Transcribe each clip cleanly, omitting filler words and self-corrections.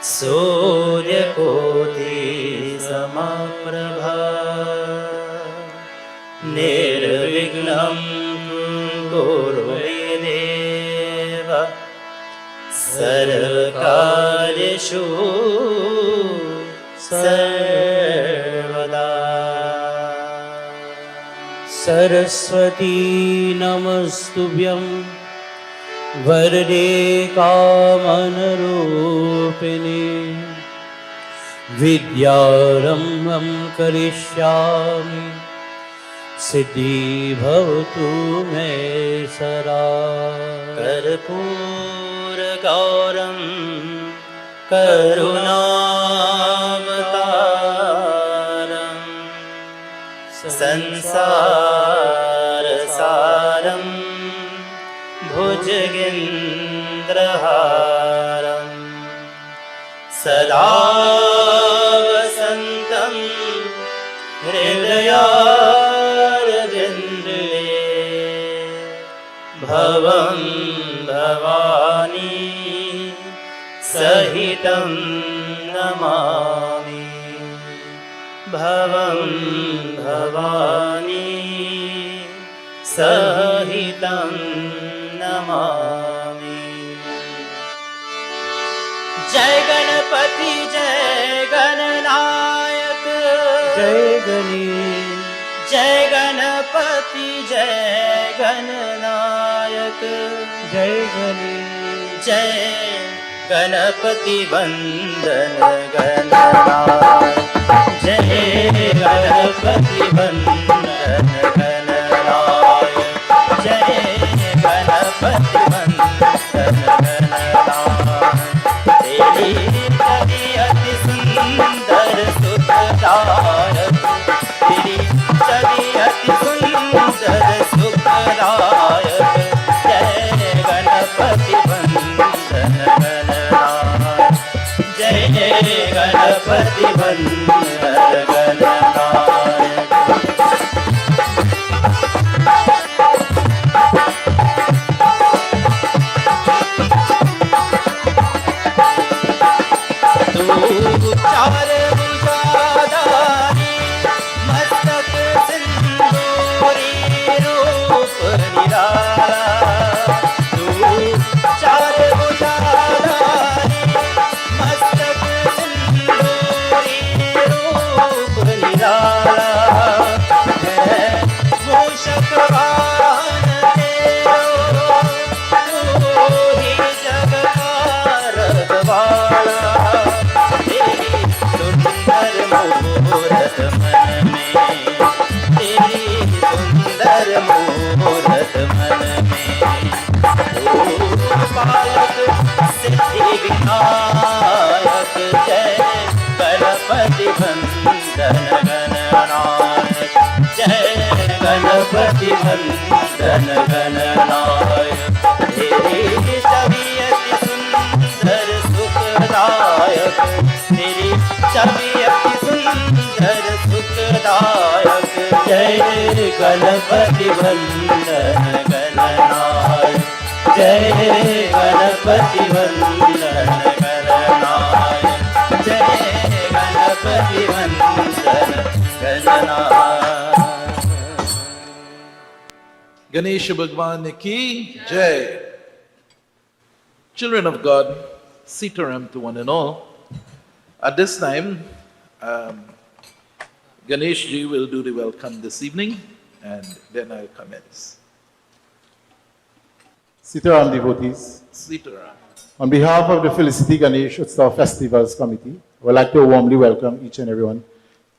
सूर्यकोटि समप्रभा निर्विघ्नं कुरु मे देव सर्वकार्येषु सर्वदा। सरस्वती नमस्तुभ्यं वरदे कामनरूपिणी विद्यारम्भं करिष्यामि सिद्धिर्भवतु मे सदा। कर्पूरगौरं करुणावतारं संसारसारं भुजगेन्द्रहारं सदा वसन्तं हृदयारविन्दे भवं भवानी सहितं नमामि भवं भवानी सहितं नमामि। जय गणपति जय गणनायक जय गणेश जय गणपति जय गणनायक जय गणेश जय गणपति वंदन गणनायक जय गणपति वंदन गणनायक जय गणपति वंदन गणनायक। तेरी छवि अति सुंदर सुखदायक तेरी छवि अति सुंदर सुखदायक जय गणपति वंदन गणनायक जय गणपति वंदन गणनायक। चार भुजाधारी मस्तक सिंदूरी रूप निराला तू चार भुजाधारी मस्तक सिंदूरी रूप निराला है मूषक वाहन तेरो तू ही जगत रखवाला मूरत मन में तेरी सुंदर मूरत मन में पालक सिद्धि विनायक जय गणपति वंदन गणनायक जय गणपति वंदन गणनायक। तेरी छवि अति सुंदर सुखदायक तेरी छवि अति सुंदर सुखदायक जय गणपति वंदन गणनायक जय गणपति वंदन गणनायक जय गणपति वंदन गणनायक। गणेश भगवान की जय। Children of God, Sitaram to one and all. At this time, Ganesh ji will do the welcome this evening, and then I'll commence. Sitaram devotees, Sitaram. on behalf of the Felicity Ganesh Utsav Festivals Committee, I would like to warmly welcome each and everyone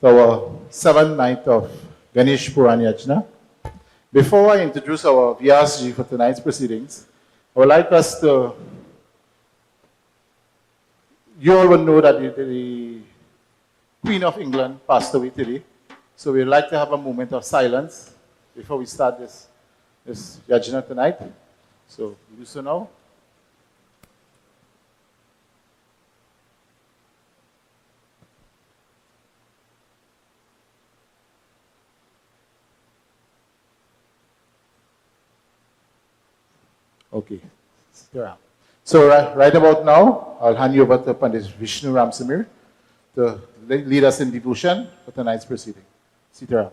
to our 7th night of Ganesh Puran Yajna. Before I introduce our Vyasji for tonight's proceedings, I would like us to, you all will know that the Queen of England passed away today, so we'd like to have a moment of silence before we start this Yajna tonight. So, we do so now. Okay, sit around. So right about now, I'll hand you over to Pundit Vishnu Ramsumair to lead us in devotion for tonight's proceeding. Sitaram.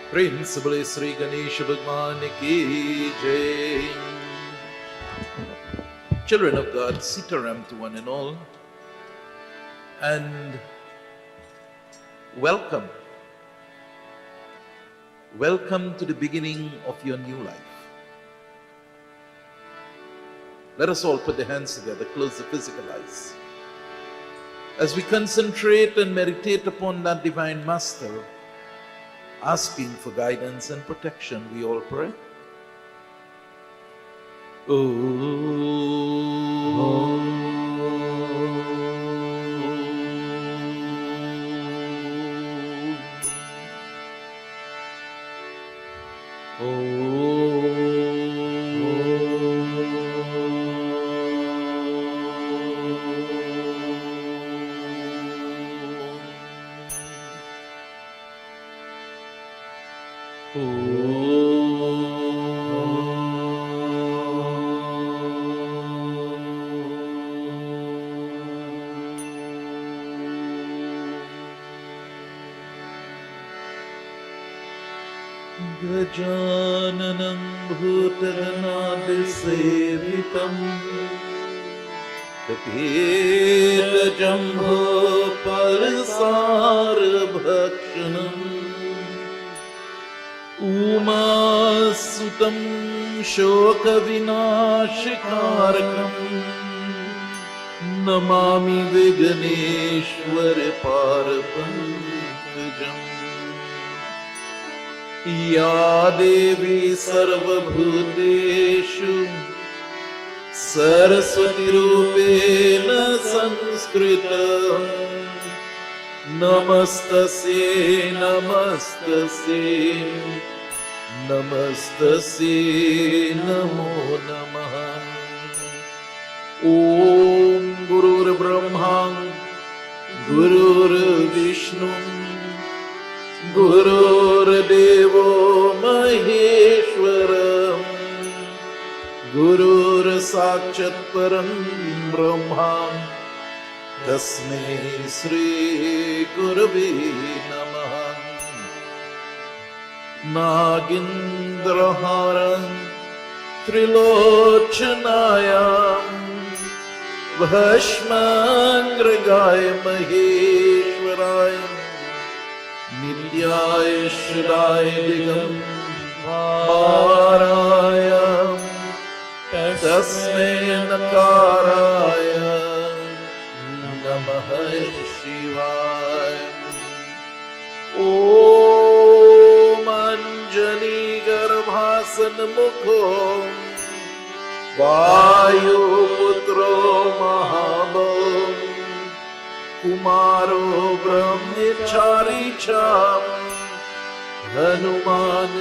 Principally Sri Ganesh Bhagwan ki Jai. Children of God, Sitaram to one and all, and welcome. Welcome to the beginning of your new life. Let us all put the hands together, close the physical eyes. As we concentrate and meditate upon that divine master, asking for guidance and protection, we all pray. Gajananam bhutaganaadisevitam Kapeta jambho parisara bhakshanam Umasutam shoka vinashikarakam Namami Viganeshwara Parapankajam Ya Devi Sarvabhuteshu Saraswati Rupena Sanskritam Namastasye Namastasye Namastasye Namo Namaha Om Gurur Brahma Gurur Vishnu Gurur Devo Maheshwaram Gurur Sakshat Param Brahma Tasmai Sri Gurave Namaha Nagindraharam Trilochanayam Bhashmangragaya Maheshwarayam Nityaya Shiraya Digambarayam Tasmai Nakaraya Namaha Shivaya Om Anjani Garbhasan Mukho Vayu Putro Mahabam Kumaro Brahmachari Cham Hanuman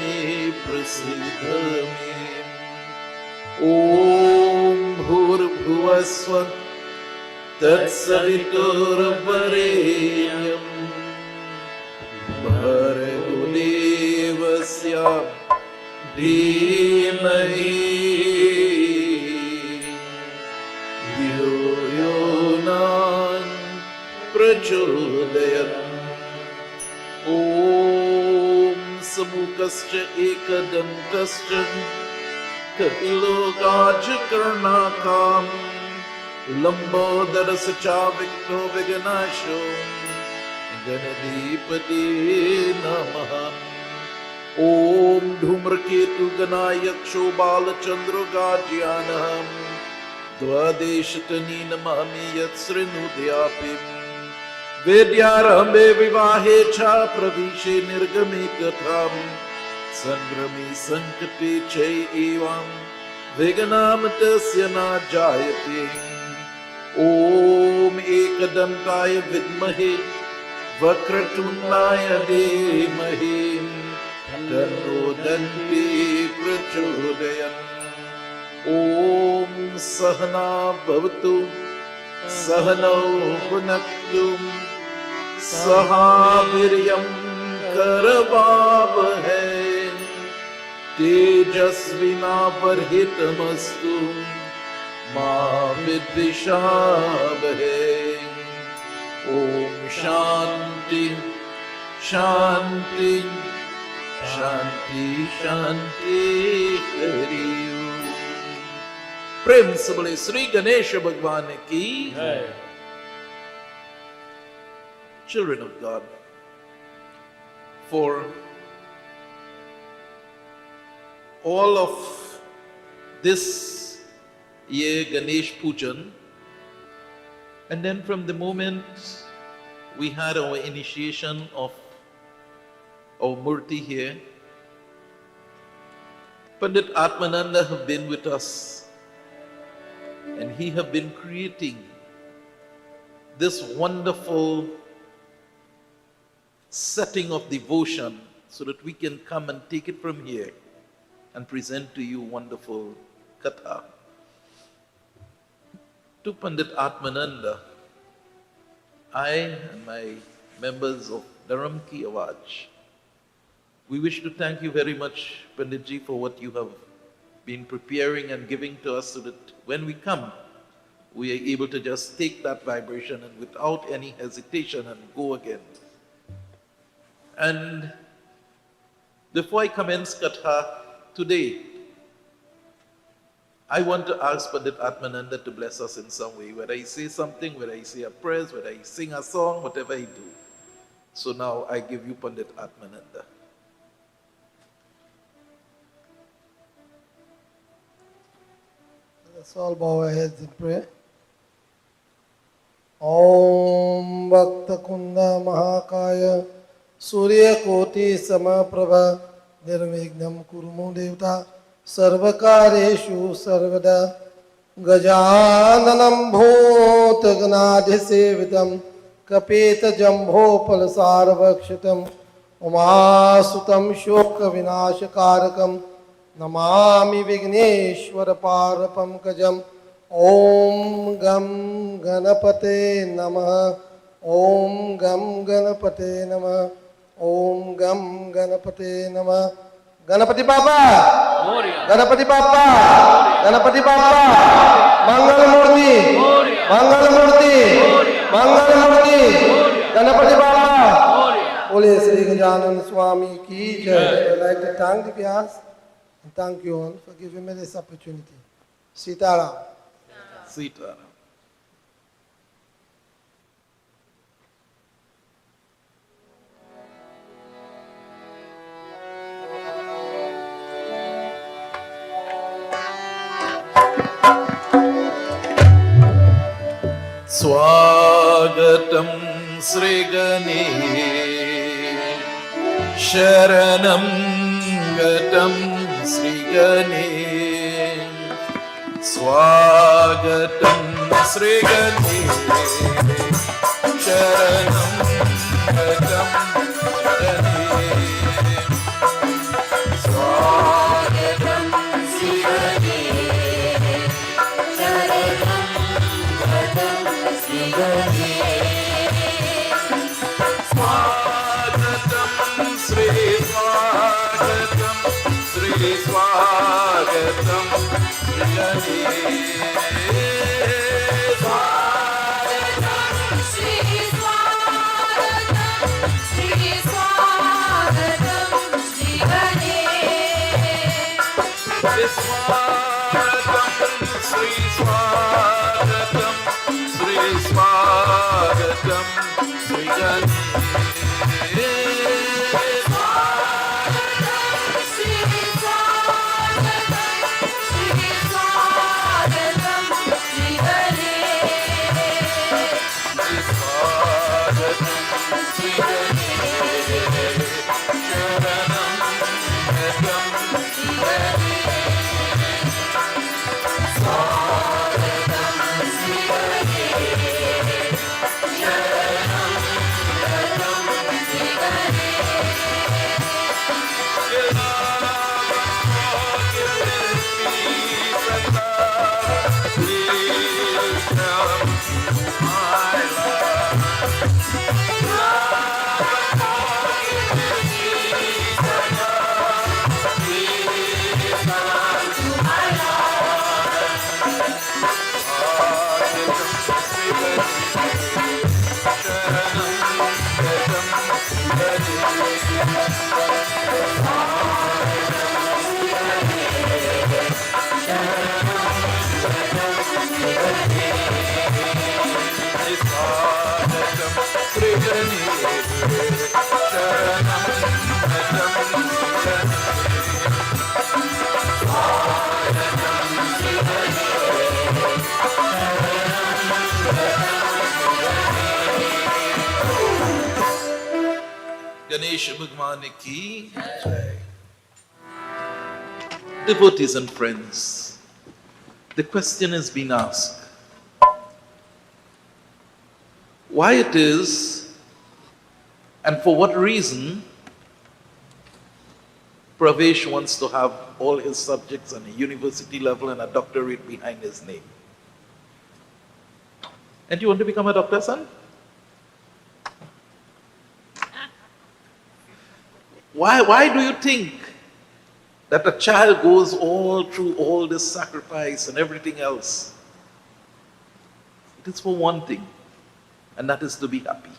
Me Prasidha Me Om Bhur Bhuvasva Tatsavitur Varenyam Bhargo Devasya Dhimahi Dhiyo Yo Nan Prachodayat Om Samukascha Ekadantascha Kapilo Gajakarnakam Lambodarasacha Vikto Viganasho Ganadipati Namaha Om Dhumraketu Ganayak Shobala Chandra Gajyanam Dvadeshatani Namami Yatsrinudhyapim Vidyarambe Vivahe Cha Pravishe Nirgame Katham Sangrami Sankate Chay Evam Viganamatasya Na Jayate Om Ekadantaya Vidmahe Vakratundaya Dhimahi Tanno Danti Prachodayam Om Sahana Bhavatu Sahano Punaktu Sahaviryam कर बाब है, तेजस्विना परहितमस्तु मा विद्विषाव है। ओम शांति शांति शांति शांति हरि ओम। प्रेम से बोले श्री गणेश भगवान की जय। Children of God, for all of this year Ganesh Pujan, and then from the moment we had our initiation of our Murti here, Pandit Atmananda have been with us, and he have been creating this wonderful setting of devotion so that we can come and take it from here and present to you wonderful katha. To Pandit Atmananda, I and my members of Dharam Ki Awaj, we wish to thank you very much, Panditji, for what you have been preparing and giving to us so that when we come, we are able to just take that vibration and without any hesitation and go again. And before I commence Katha today, I want to ask Pandit Atmananda to bless us in some way, whether I say something, whether I say a prayer, whether I sing a song, whatever I do. So now I give you Pandit Atmananda. Let's all bow our heads in prayer. Om Bhakta Kunda Mahakaya Surya Koti Samaprabha Nirvignam Kurumu Devta Sarvakareshu Sarvada Gajananam Bhota Ganadhi Sevitam Kapeta Jambho Palasarvakshitam Umasutam Shoka Vinashakarakam Namami Vigneshwara Parapam Kajam Om Gam Ganapate Namaha Om Gam Ganapate Namaha Om Gam Ganapate Namaha. Ganapati Baba, Ganapati Baba, Ganapati Baba, Mangal Murti, Mangal Murti, Mangal Murti, Ganapati Baba. Ole Sri Gajanan Swami ki jai. I would like to thank the Vyas and thank you all for giving me this opportunity. Sitaram. Sitaram. Swagatam Sri Ganesh Sharanam Gatam Sri Ganesh Swagatam Sri Ganesh Sharanam Gatam Ganesh Swagatam Sri Ganesh Sharanam Gatam Sri Ganesh Swagatam Sri Swagatam Sri Swagatam Sri Ganesh Swagatam Sri Swagatam Sri Swagatam Sri Ganesh Swagatam Sri Swagatam Sri Swagatam Sri Ganesh Ganesh Bhagwan ki jai. Devotees and friends, the question has been asked, why it is and for what reason Pravesh wants to have all his subjects on a university level and a doctorate behind his name. And you want to become a doctor, son? Why do you think that a child goes all through all this sacrifice and everything else? It is for one thing, and that is to be happy.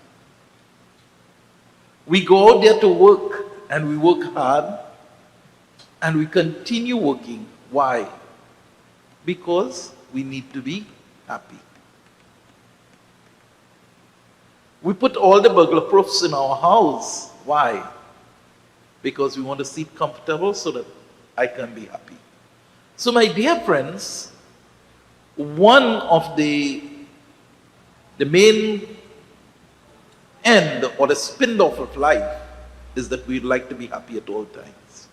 We go out there to work, and we work hard, and we continue working. Why? Because we need to be happy. We put all the burglar proofs in our house. Why? Because we want to sit comfortable so that I can be happy. So my dear friends, one of the main end or the spin-off of life is that we'd like to be happy at all times.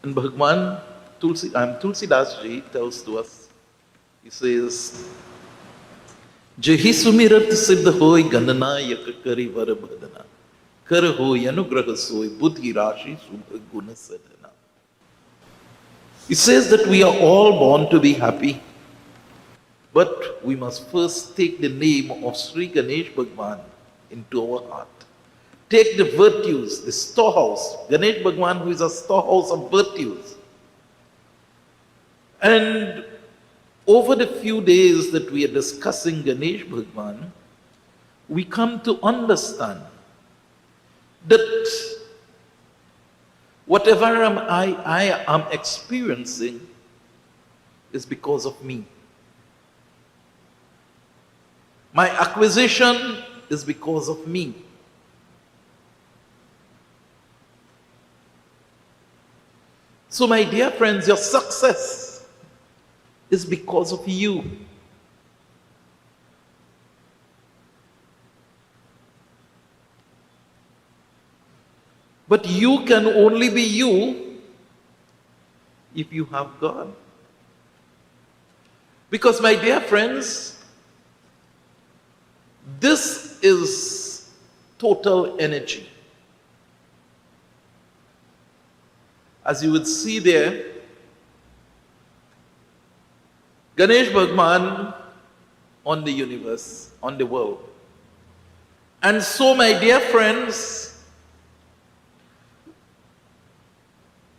And Bhagwan Tulsi Das Ji tells to us, he says, Jehi sumirat siddh hoy ganana yak kari var bhadana. Kar hoy anugraha soy buddhi rashi subha guna sadhana. It says that we are all born to be happy, but we must first take the name of Sri Ganesh Bhagwan into our heart. Take the virtues, the storehouse, Ganesh Bhagwan, who is a storehouse of virtues. And over the few days that we are discussing Ganesh Bhagwan, we come to understand that whatever I am experiencing is because of me. My acquisition is because of me. So my dear friends, your success is because of you. But you can only be you if you have God. Because my dear friends, this is total energy. As you would see there, Ganesh Bhagwan on the universe, on the world. And so, my dear friends,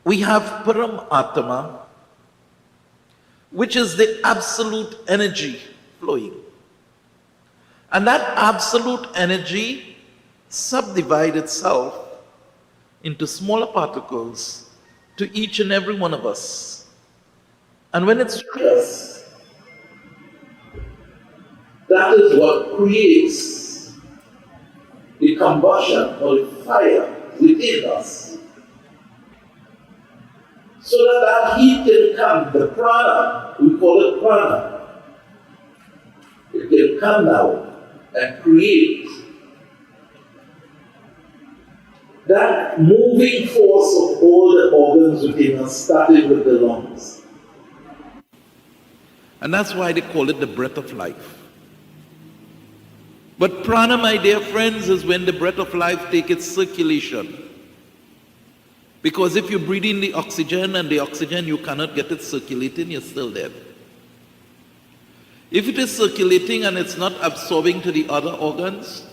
we have Param Atma, which is the absolute energy flowing. And that absolute energy subdivides itself into smaller particles to each and every one of us. And when it's stressed, that is what creates the combustion or the fire within us. So that heat can come, the prana, we call it prana, it can come now and create that moving force of all the organs within us, starting with the lungs. And that's why they call it the breath of life. But prana, my dear friends, is when the breath of life takes its circulation. Because if you breathe in the oxygen and the oxygen you cannot get it circulating, you're still dead. If it is circulating and it's not absorbing to the other organs,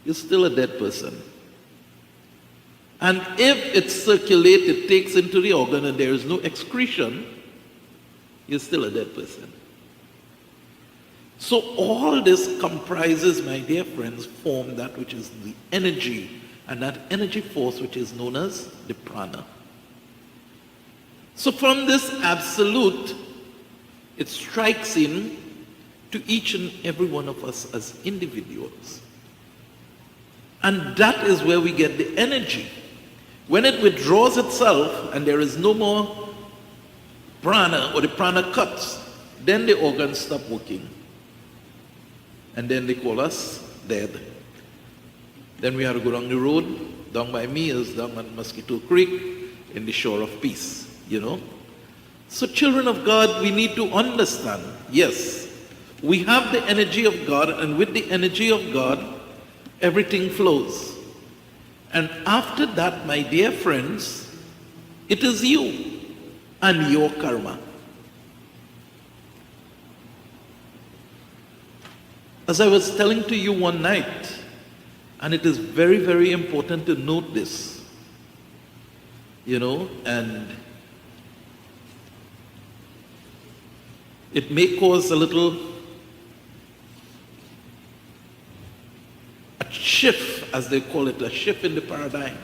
you're still a dead person. And if it circulates, it takes into the organ and there is no excretion, you're still a dead person. So all this comprises, my dear friends, form that which is the energy, and that energy force which is known as the prana. So from this absolute, it strikes in to each and every one of us as individuals. And that is where we get the energy. When it withdraws itself and there is no more prana, or the prana cuts, then the organs stop working. And then they call us dead. Then we have to go down the road, down by Mears, down at Mosquito Creek, in the shore of peace, you know. So children of God, we need to understand, yes, we have the energy of God, and with the energy of God, everything flows. And after that, my dear friends, it is you and your karma. As I was telling to you one night, and it is very, very important to note this, you know, and it may cause a little a shift, as they call it, a shift in the paradigm.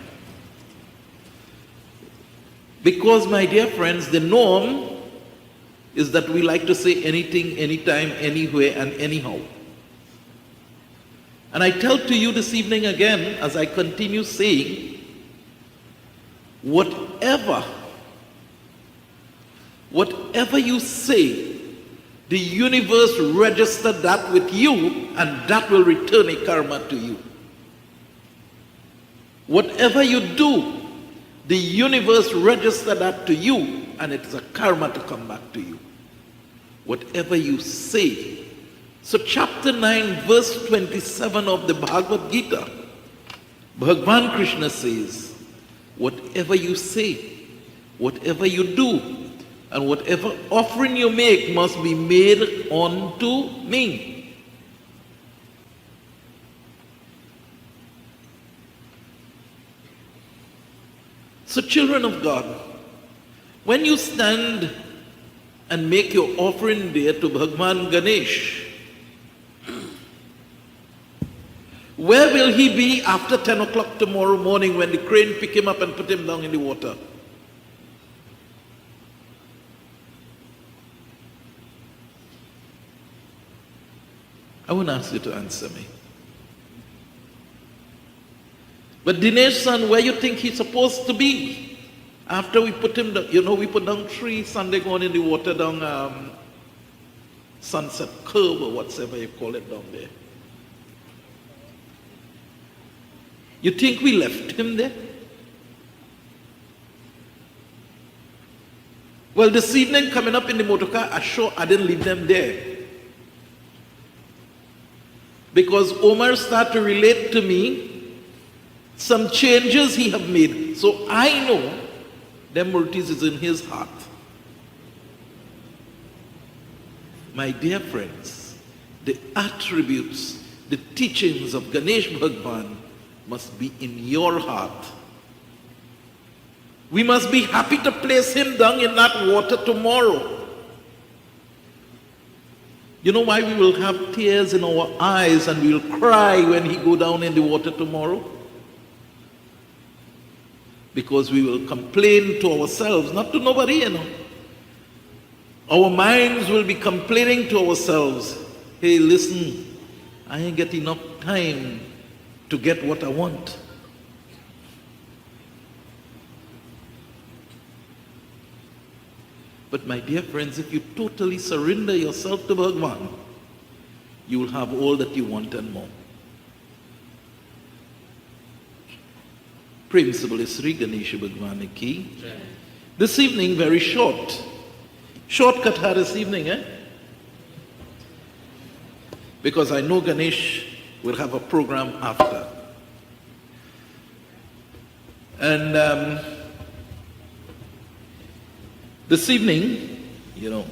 Because, my dear friends, the norm is that we like to say anything, anytime, anywhere, and anyhow. And I tell to you this evening again, as I continue saying, whatever you say, the universe register that with you, and that will return a karma to you. Whatever you do, the universe register that to you, and it is a karma to come back to you. Whatever you say. So chapter 9, verse 27 of the Bhagavad Gita, Bhagavan Krishna says, whatever you say, whatever you do, and whatever offering you make must be made unto me. So children of God, when you stand and make your offering there to Bhagavan Ganesh, where will he be after 10 o'clock tomorrow morning when the crane pick him up and put him down in the water? I won't ask you to answer me. But Dinesh son, where you think he's supposed to be? After we put him down, you know, we put down 3 Sunday going in the water down Sunset Curve or whatever you call it down there. You think we left him there? Well, this evening coming up in the motorcar, I'm sure I didn't leave them there. Because Omar started to relate to me some changes he have made. So I know them Murtis is in his heart. My dear friends, the attributes, the teachings of Ganesh Bhagwan must be in your heart. We must be happy to place him down in that water tomorrow. You know why we will have tears in our eyes and we will cry when he go down in the water tomorrow? Because we will complain to ourselves, not to nobody, you know. Our minds will be complaining to ourselves, hey, listen, I ain't get enough time to get what I want. But my dear friends, if you totally surrender yourself to Bhagavan, you will have all that you want and more. Prem se bole Sri Ganesha Bhagwan ki. This evening, very short. Shortcut her this evening, Because I know Ganesh will have a program after. And this evening, you know,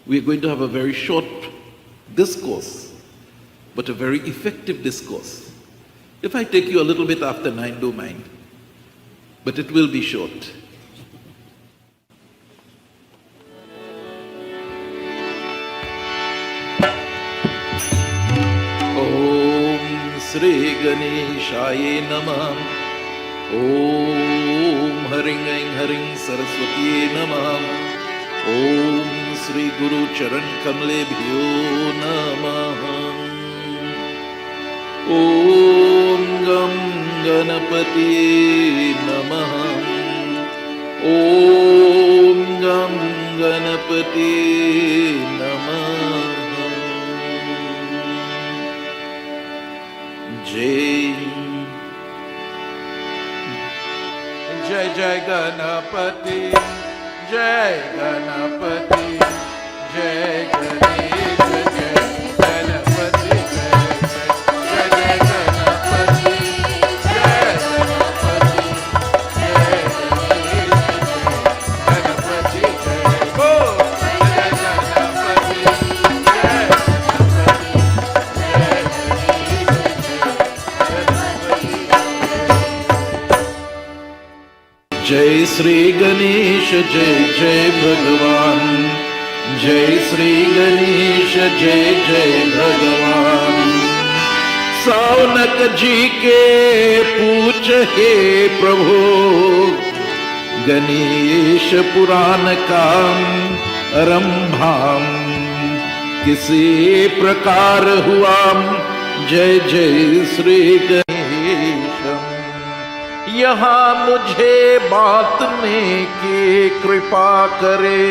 we are going to have a very short discourse, but a very effective discourse. If I take you a little bit after 9, don't mind, but it will be short. Om Sri Ganeshaya Namah. Om हरिं ऐं हरिं सरस्वती नमः। ॐ श्री गुरु चरण कमलेभ्यो नमः। ॐ गं गणपतिये नमः। ॐ गं गणपतिये नमः। जय जय जय गणपति, जय गणपति, जय गणेश, जय गणपति, जय जय गणपति, जय गणपति, जय गणेश, जय गणपति, जय हो जय गणपति, जय जय श्री गणेश, जय जय भगवान। जय श्री गणेश, जय जय भगवान। सौनक जी के पूछ हे प्रभु, गणेश पुराण का आरंभाम किसी प्रकार हुआ। जय जय श्री गणेशम। यहाँ मुझे बांटने की कृपा करे,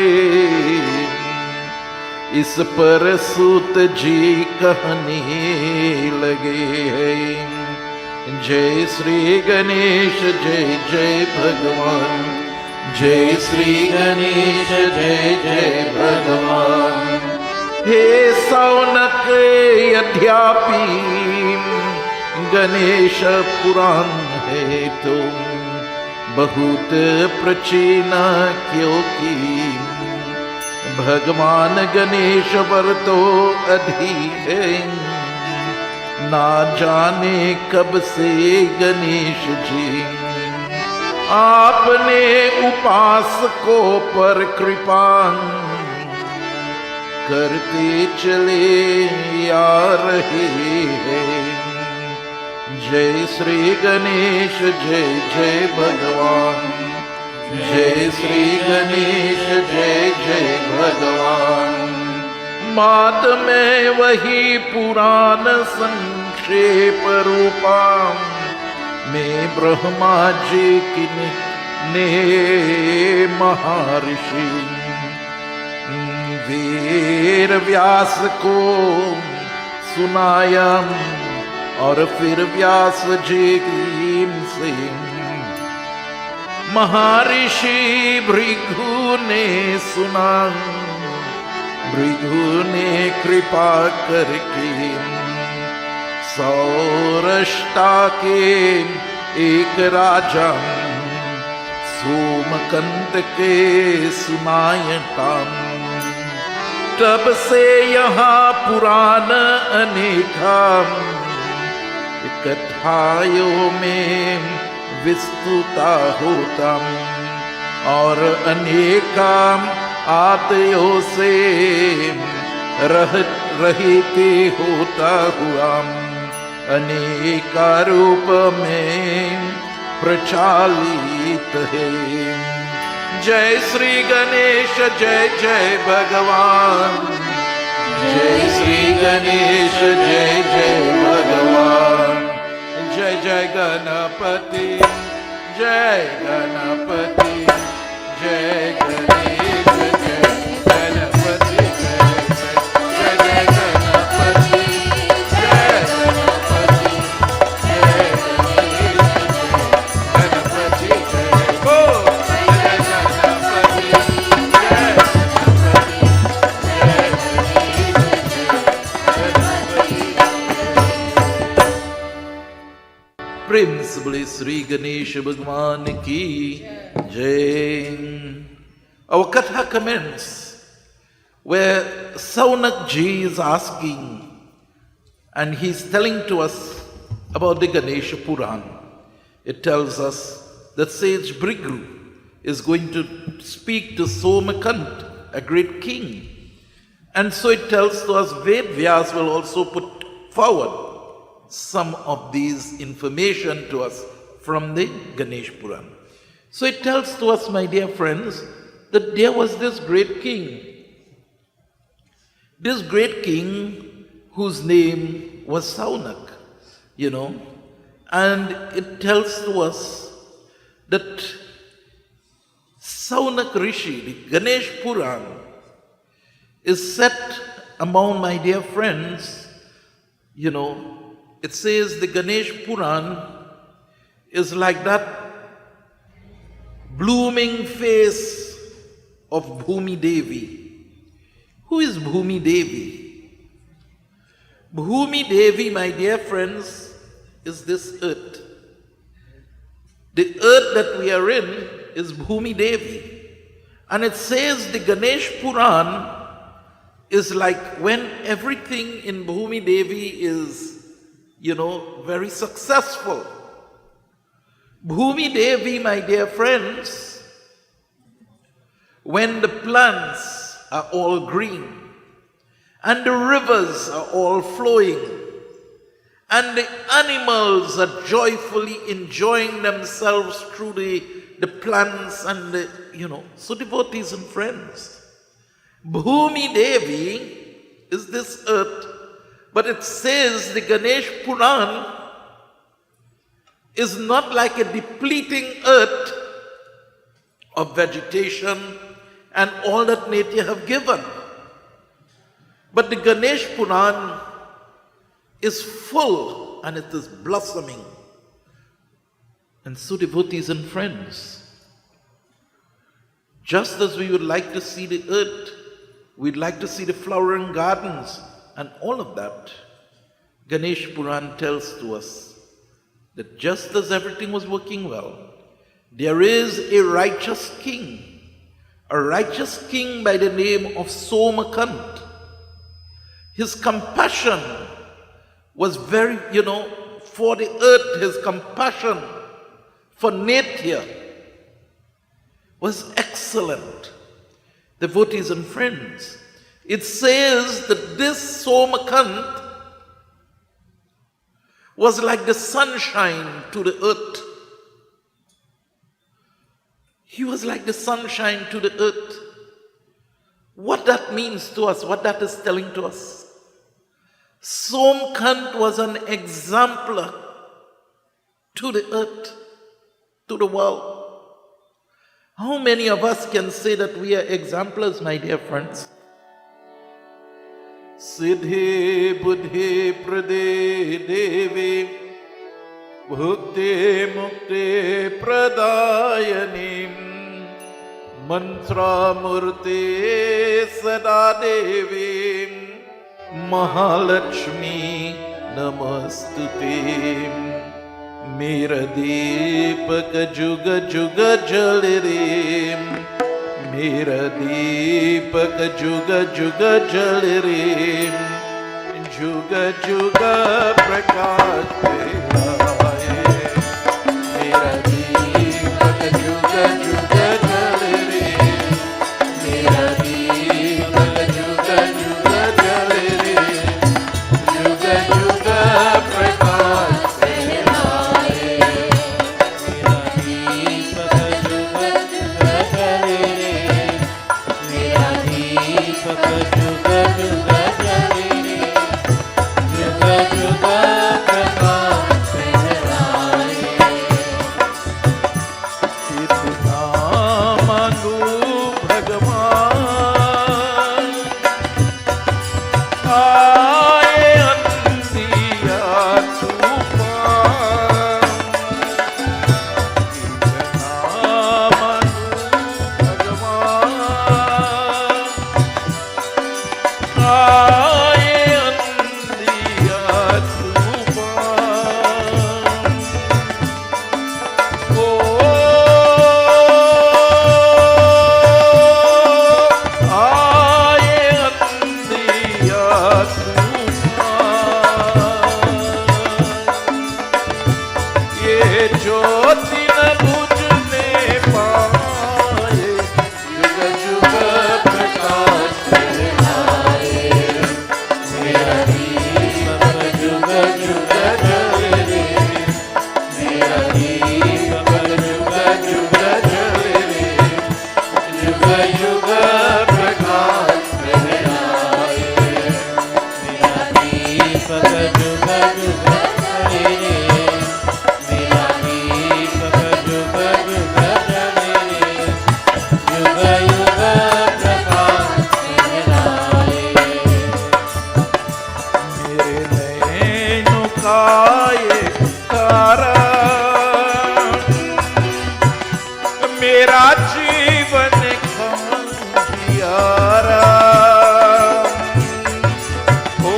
इस पर सूत जी कहने लगे हैं। जय श्री गणेश, जय जय भगवान। जय श्री गणेश, जय जय भगवान। हे सौनक अध्यापी, गणेश पुराण है तुम बहुत प्राचीन, क्योंकि भगवान गणेश पर तो अधिक है। ना जाने कब से गणेश जी आपने उपासकों पर कृपा करते चले आ रहे हैं। जय श्री गणेश, जय जय भगवान। जय श्री गणेश, जय जय भगवान। मात में वही पुराण संक्षेप रूपा में ब्रह्मा जी की ने महर्षि वेद व्यास को सुनाया, और फिर व्यास जी से महर्षि भृगु ने सुना। भृगु ने कृपा करके सौराष्ट्र के एक राजा सोमकंत के सुनायता। तब से यहाँ पुराण अनेका कथाओं में विस्तृता होता, और अनेका आत्यों से रहते होता हुआ अनेका रूप में प्रचालित है। जय श्री गणेश, जय जय भगवान। जय श्री गणेश, जय जय भगवान। जय जय गणपति, जय गणपति, जय गणेश, जय गणपति, जय जय गणपति, जय गणपति, जय गणेश, जय गणपति, जय हो जय गणपति, जय प्रेम से बोले श्री गणेश भगवान की जय। Our katha commences where Saunak ji is asking, and he is telling to us about the Ganesha Puran. It tells us that sage Brigru is going to speak to Somakant, a great king. And so it tells to us Ved Vyas will also put forward some of these information to us from the Ganesh Puran. So it tells to us, my dear friends, that there was this great king. This great king whose name was Saunak, and it tells to us that Saunak Rishi, the Ganesh Puran, is set among, my dear friends, it says the Ganesh Puran is like that blooming face of Bhumi Devi. Who is Bhumi Devi? Bhumi Devi, my dear friends, is this earth. The earth that we are in is Bhumi Devi. And it says the Ganesh Puran is like when everything in Bhumi Devi is, very successful. Bhumi Devi, my dear friends, when the plants are all green and the rivers are all flowing and the animals are joyfully enjoying themselves through the plants and so devotees and friends. Bhumi Devi is this earth, but it says the Ganesh Puran is not like a depleting earth of vegetation and all that nature have given. But the Ganesh Puran is full and it is blossoming. And so devotees and friends, just as we would like to see the earth, we'd like to see the flowering gardens and all of that, Ganesh Puran tells to us that just as everything was working well, there is a righteous king by the name of Somakant. His compassion was very, for the earth, his compassion for nature was excellent. Devotees and friends, it says that this Somakant was like the sunshine to the earth. He was like the sunshine to the earth. What that means to us, what that is telling to us. Somkant was an exemplar to the earth, to the world. How many of us can say that we are exemplars, my dear friends? Siddhi buddhi prade devi bhukti mukti pradayanim mantra murti sada devi Mahalakshmi namastute Mera deepak juga juga jal re Mera deepak juga juga jal re Juga juga prakash delaye Mera deepak juga juga jal re Mera deepak juga juga jal re Juga juga prakash delaye Mera deepak juga juga jal re Mera deepak juga juga jal re Juga juga prakash मेरा जीवन कमल जियारा ओ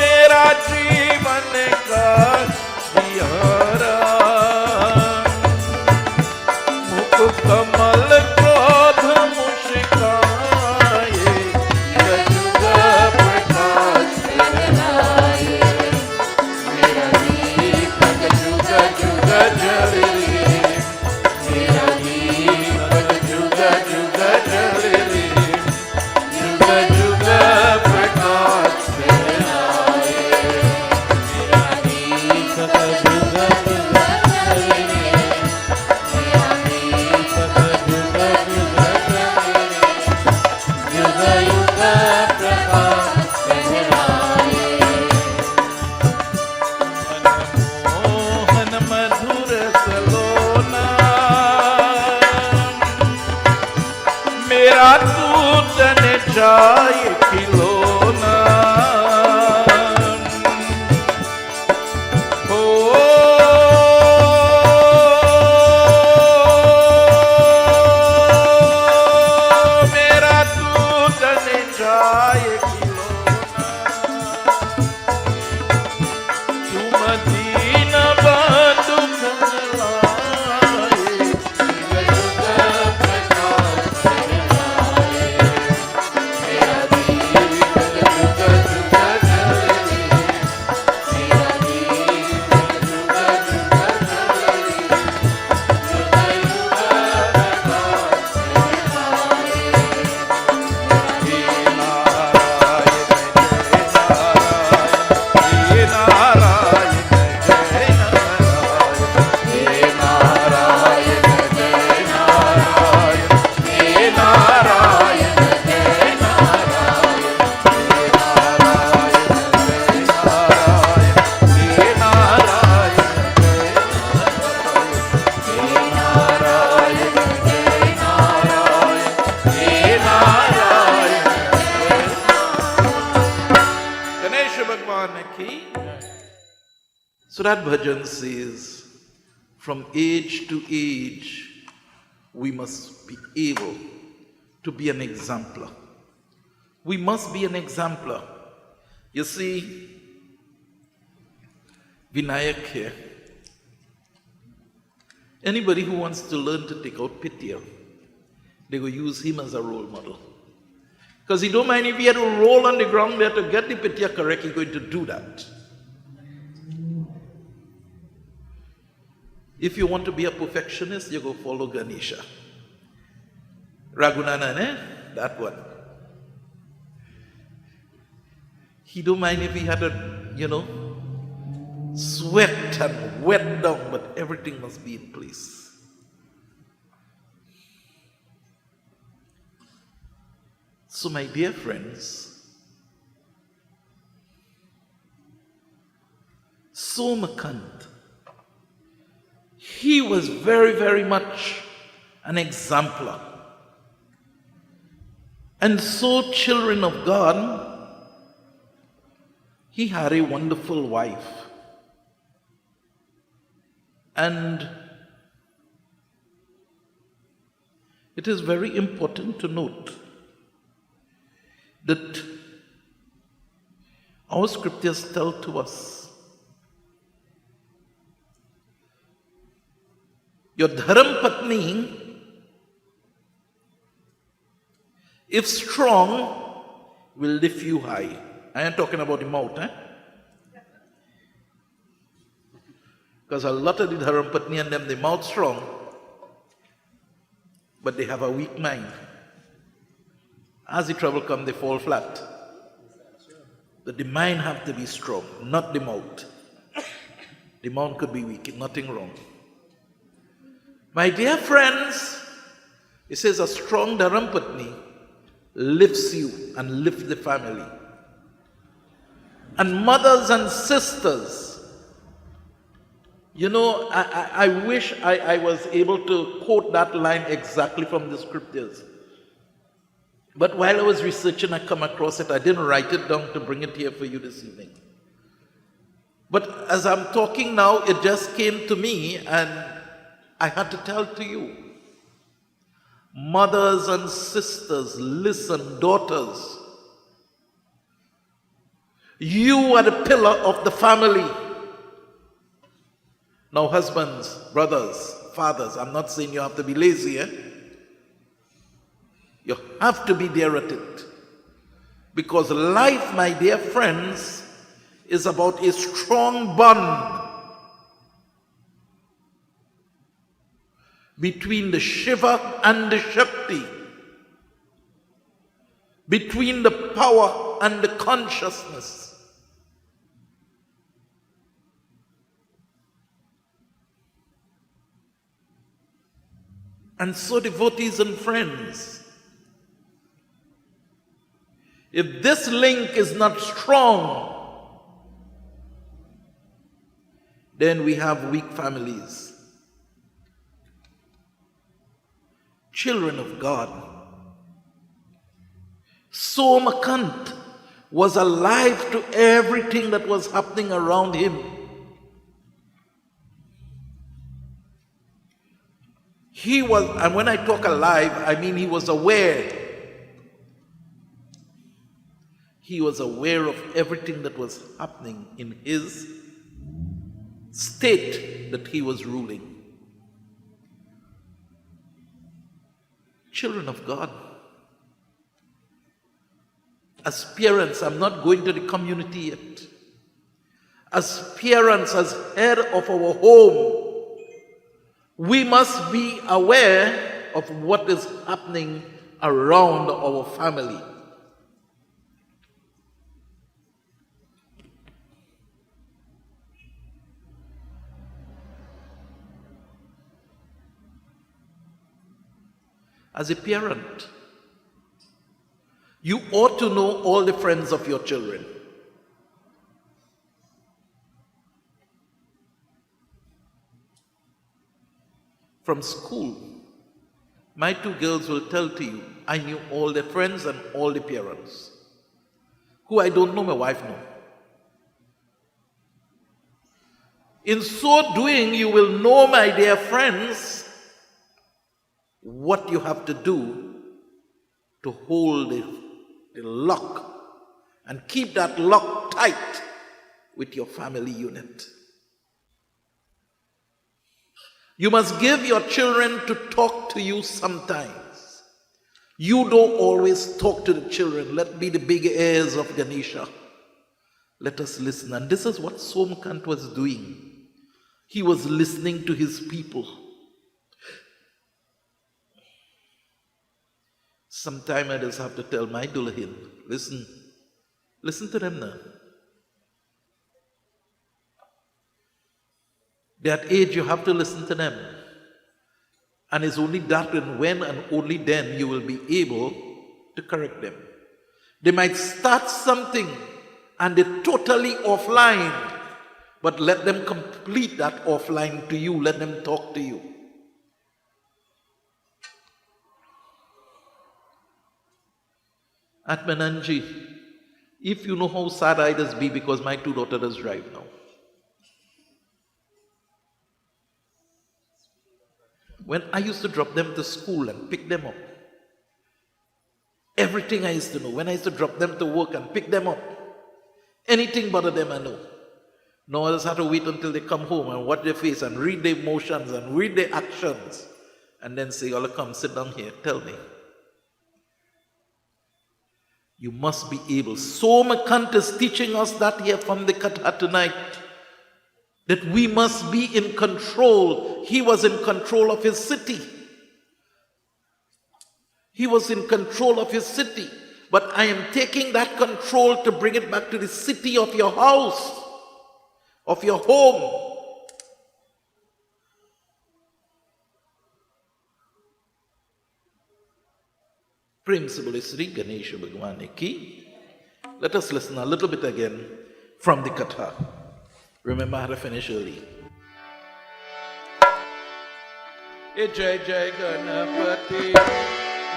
मेरा जीवन का जियारा मुख कमल क्रोध मुस्काए युग प्रकाश फहराए मेरा दीपक जुग जुग जले मेरा दीपक जुग जुग जले जुग जुग प्रकाश फहराए मेरा दीपक जुग जुग जले मेरा दीपक जुग जुग जले जुग युग प्रकाश फहराए मनमोहन मधुर सलोना मेरा तूतन जाय खिलौना ओ मेरा तूतन जाय खिलौना तुम दीन बंधु लाए जुग जुग प्रकाश फहराए मेरा दीपक जुग जुग जले मेरा दीपक जुग जुग जले जुग युग प्रकाश फहराए हे नारायण जय नारायण हे नारायण जय नारायण हे नारायण जय नारायण हे नारायण जय नारायण हे नारायण जय नारायण हे नारायण हे नारायण जय नारायण हे नारायण गणेश भगवान की So that bhajan says, from age to age, we must be able to be an exemplar. We must be an exemplar. You see, Vinayak here, anybody who wants to learn to take out pitya, they will use him as a role model. Because he don't mind if he had to roll on the ground there to get the pitya correct, he's going to do that. If you want to be a perfectionist, you go follow Ganesha. Raghunandan, that one. He don't mind if he had to, sweat and wet down, but everything must be in place. So my dear friends, Somakant, he was very, very much an exemplar. And so, children of God, he had a wonderful wife. And it is very important to note that our scriptures tell to us your dharam patni, if strong, will lift you high. I am talking about the mouth, Because a lot of the dharam patni and them, the mouth strong, but they have a weak mind. As the trouble comes, they fall flat. But the mind have to be strong, not the mouth. The mouth could be weak, nothing wrong. My dear friends, it says a strong dharam patni lifts you and lifts the family. And mothers and sisters, I wish I was able to quote that line exactly from the scriptures. But while I was researching, I come across it. I didn't write it down to bring it here for you this evening. But as I'm talking now, it just came to me and I had to tell to you. Mothers and sisters, listen, daughters. You are the pillar of the family. Now, husbands, brothers, fathers, I'm not saying you have to be lazy, eh? You have to be there at it. Because life, my dear friends, is about a strong bond between the Shiva and the Shakti, between the power and the consciousness. And so, devotees and friends, if this link is not strong, then we have weak families. Children of God. Saunak was alive to everything that was happening around him. He was, and when I talk alive, I mean he was aware. He was aware of everything that was happening in his state that he was ruling. Children of God, as parents, I'm not going to the community yet. As parents, as head of our home, we must be aware of what is happening around our family. As a parent, you ought to know all the friends of your children. From school, my two girls will tell to you, I knew all their friends and all the parents. Who I don't know, my wife knows. In so doing, you will know, my dear friends, what you have to do to hold the lock and keep that lock tight with your family unit. You must give your children to talk to you sometimes. You don't always talk to the children. Let be the big ears of Ganesha. Let us listen. And this is what Saunak was doing. He was listening to his people. Sometimes I just have to tell my Dulahin, listen to them now. That age you have to listen to them. And it's only that and when and only then you will be able to correct them. They might start something and they're totally offline, but let them complete that offline to you. Let them talk to you. At Menanji, if you know how sad I just be because my two daughters drive now. When I used to drop them to school and pick them up, everything I used to know. When I used to drop them to work and pick them up, anything bother them I know. Now I just have to wait until they come home and watch their face and read their emotions and read their actions and then say, "Ola, come sit down here, tell me." You must be able. Saunak is teaching us that here from the Katha tonight. That we must be in control. He was in control of his city. He was in control of his city. But I am taking that control to bring it back to the city of your house, of your home. Prem se bole Sri Ganesha Bhagwan ki. Let us listen a little bit again from the Katha. Remember how to finish early. Jai Jai Ganapati,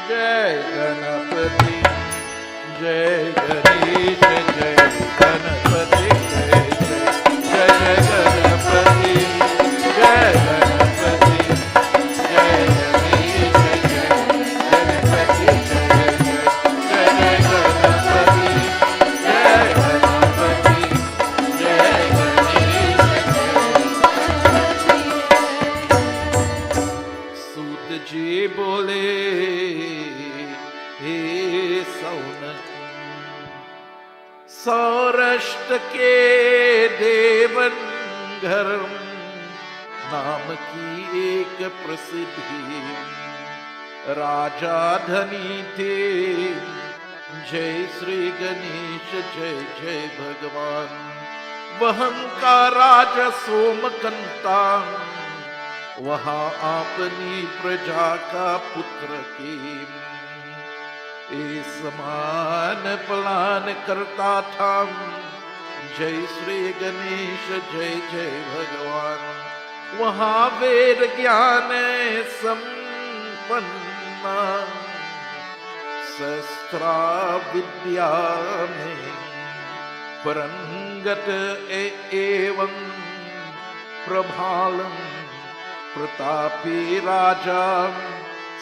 Jai Ganapati, Jai Ganesha, Jai Ganapati, Jai Jai. Saurashtra के देवन घर नाम की एक प्रसिद्धि राजा धनी थे। जय श्री गणेश जय जय भगवान। वहन का राजा सोमकंता वहां अपनी प्रजा का पुत्र के ए समान प्लान करता था। जय श्री गणेश जय जय भगवान। वहां वेद ज्ञान संपन्न शस्त्रा विद्या में परंगत एवं प्रभालम प्रतापी राजा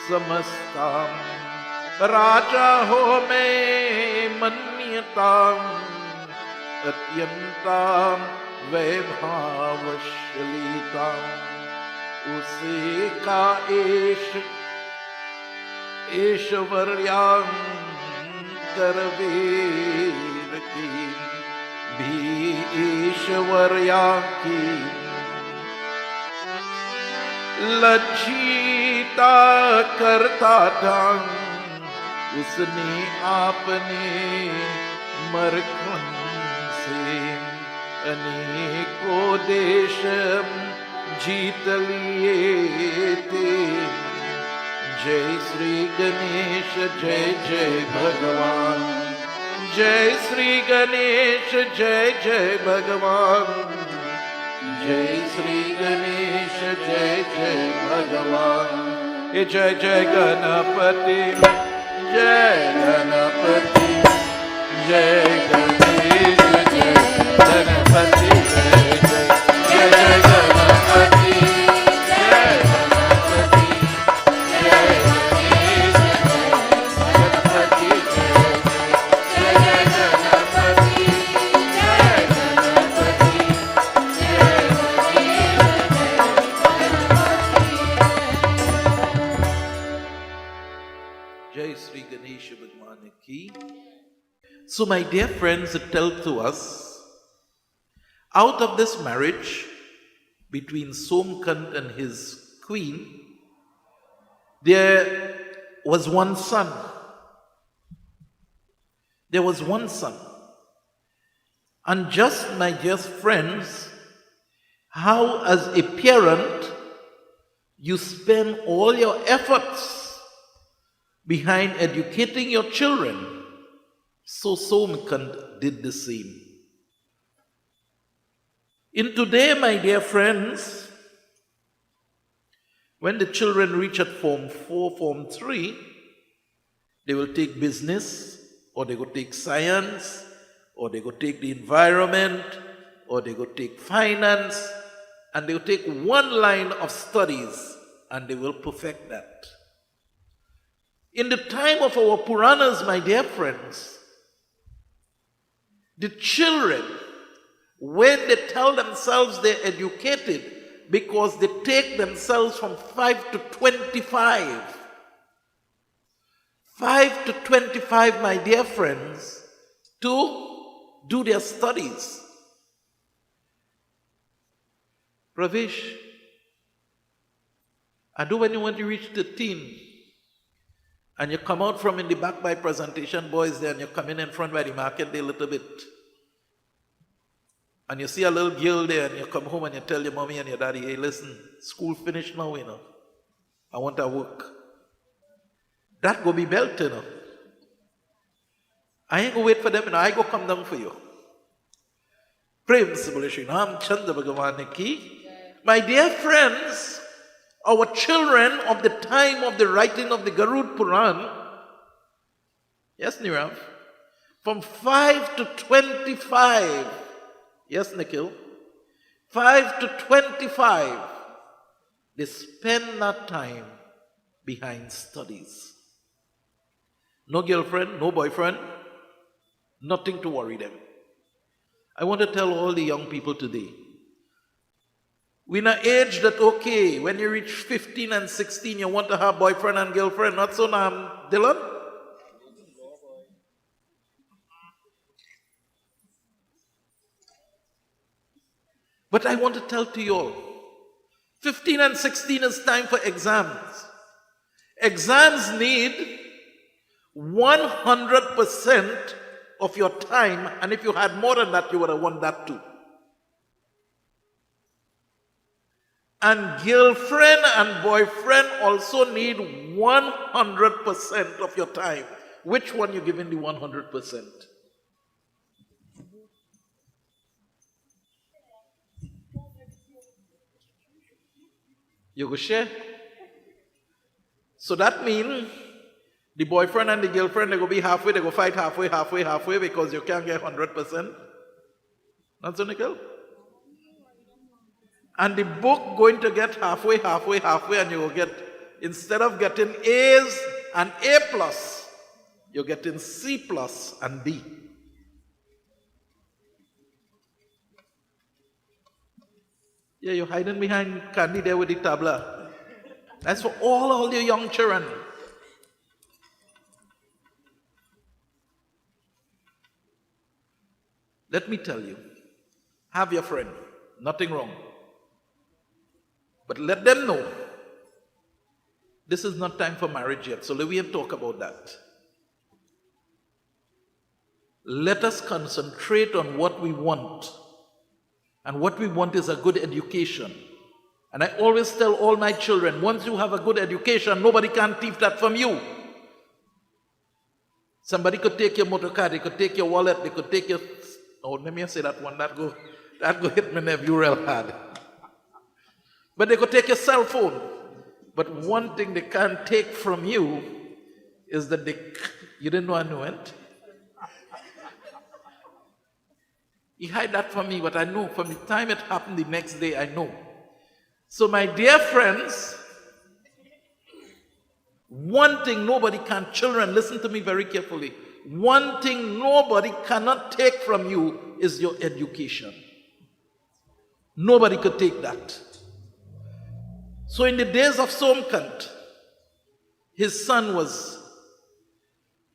समस्ता। राजा हो मैं मन्यता अत्यंता वैभावशलीता। उसे का ऐश्वर्यांग करवीर की भी ऐश्वर्या की लज्जिता करता था। उसने आपने मरखन से अनेकों देश जीत लिए थे। जय श्री गणेश जय जय भगवान। जय श्री गणेश जय जय भगवान। जय श्री गणेश जय जय भगवान। ये जय जय गणपति जय गणपति जय गणेश जय गणपति जय जय जय जय गणपति जय गणपति जय गणेश गणपति जय जय गणपति जय गणपति जय श्री गणेश भगवान की। So my dear friends, it tells to us, out of this marriage between Somkant and his queen, there was one son. There was one son. And just, my dear friends, how as a parent you spend all your efforts behind educating your children, so Somkant did the same. In today, my dear friends, when the children reach at Form 4, Form 3, they will take business, or they go take science, or they go take the environment, or they go take finance, and they will take one line of studies, and they will perfect that. In the time of our Puranas, my dear friends, the children, when they tell themselves they're educated, because they take themselves from 5 to 25. 5 to 25, my dear friends, to do their studies. Pravesh, I do when you want to reach 13, and you come out from in the back by presentation boys there, and you come in front by the market day a little bit. And you see a little girl there, and you come home and you tell your mommy and your daddy, hey, listen, school finished now, you know. I want to work. That go be belt, you know. I ain't go wait for them, you know. I go come down for you. Prem Sibole Shri Ram Chandra Bhagavan ki. My dear friends, our children of the time of the writing of the Garud Puran, yes, Nirav, from 5 to 25, yes, Nikhil, 5 to 25, they spend that time behind studies. No girlfriend, no boyfriend, nothing to worry them. I want to tell all the young people today, we're in an age that, okay, when you reach 15 and 16, you want to have boyfriend and girlfriend. Not so now, Dylan? But I want to tell to you all, 15 and 16 is time for exams. Exams need 100% of your time, and if you had more than that, you would have won that too. And girlfriend and boyfriend also need 100% of your time. Which one you giving the 100%? You go share? So that means the boyfriend and the girlfriend, they go be halfway, they go fight halfway, because you can't get 100%. Not so, Nicole? And the book going to get halfway, and you will get, instead of getting A's and A+, you're getting C+ and D. Yeah, you're hiding behind Candy there with the tabla. That's for all your young children. Let me tell you, have your friend, nothing wrong. But let them know, this is not time for marriage yet, so let me talk about that. Let us concentrate on what we want. And what we want is a good education. And I always tell all my children, once you have a good education, nobody can thief that from you. Somebody could take your motor car, they could take your wallet, they could take your... Oh, let me say that one, that go hit my nephew real hard. But they could take your cell phone. But one thing they can't take from you is that you didn't know I knew it. He hid that from me, but I know from the time it happened the next day, I know. So my dear friends, one thing nobody can, children, listen to me very carefully. One thing nobody cannot take from you is your education. Nobody could take that. So in the days of Saunak, his son was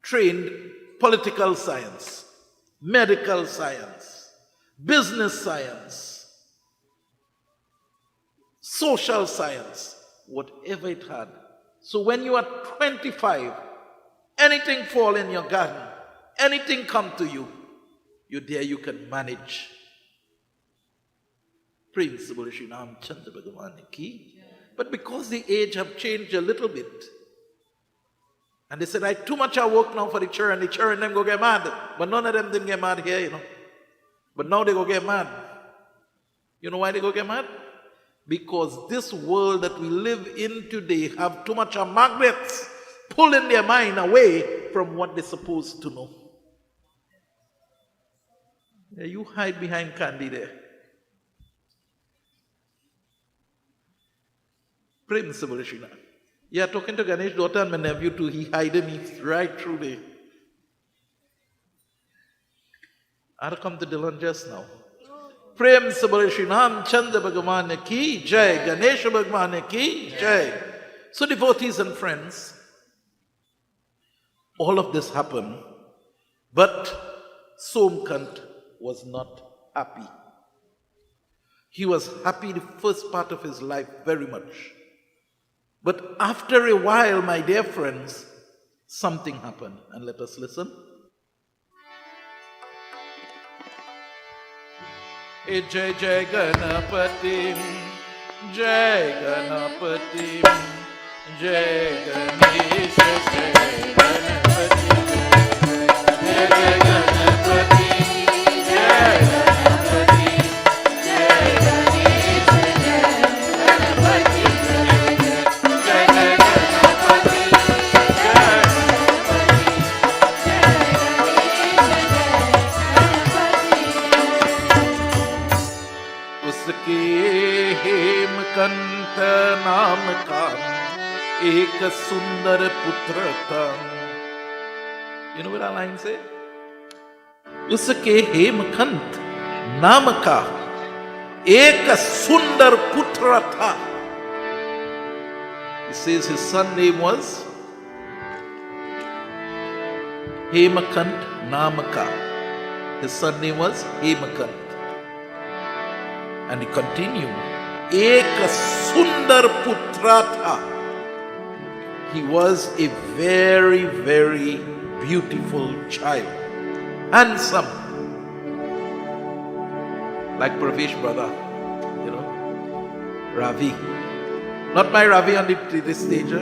trained political science, medical science, business science, social science, whatever it had. So when you are 25, anything fall in your garden, anything come to you, you're there, you can manage. But because the age have changed a little bit, and they said, I too much I work now for the children them go get mad. But none of them didn't get mad here, you know. But now they go get mad. You know why they go get mad? Because this world that we live in today have too much of magnets pulling their mind away from what they're supposed to know. Yeah, you hide behind Candy there. Prince Bolishina. Yeah, talking to Ganesh daughter and my nephew too, he hiding me right through there. I'll come to Dylan just now. Prem Sabarishinam Chanda Bhagavane ki Jai, Ganesha Bhagavane ki Jai. So devotees and friends, all of this happened, but Saunak was not happy. He was happy the first part of his life very much. But after a while, my dear friends, something happened. And let us listen. Jai Jai Ganapati, Jai Ganapati, Jai Ganesha, Jai Ganapati, Jai Jai Ganapati, Jai Ganapati, Jai Ganesha, Jai Ganapati, Jai Jai Ganapati, Jai Ganapati, Jai Ganesha, Jai Ganapati. हेमकंत नाम का एक सुंदर पुत्र था. You know what that line say? उसके हेमकंत नाम का एक सुंदर पुत्र था. He says his son name was Hemakant Namaka. His son name was Hemakant. And he continued, Ek Sundar Putra tha. He was a very, very beautiful child. Handsome. Like Pravesh brother, you know, Ravi. Not my Ravi on the stage.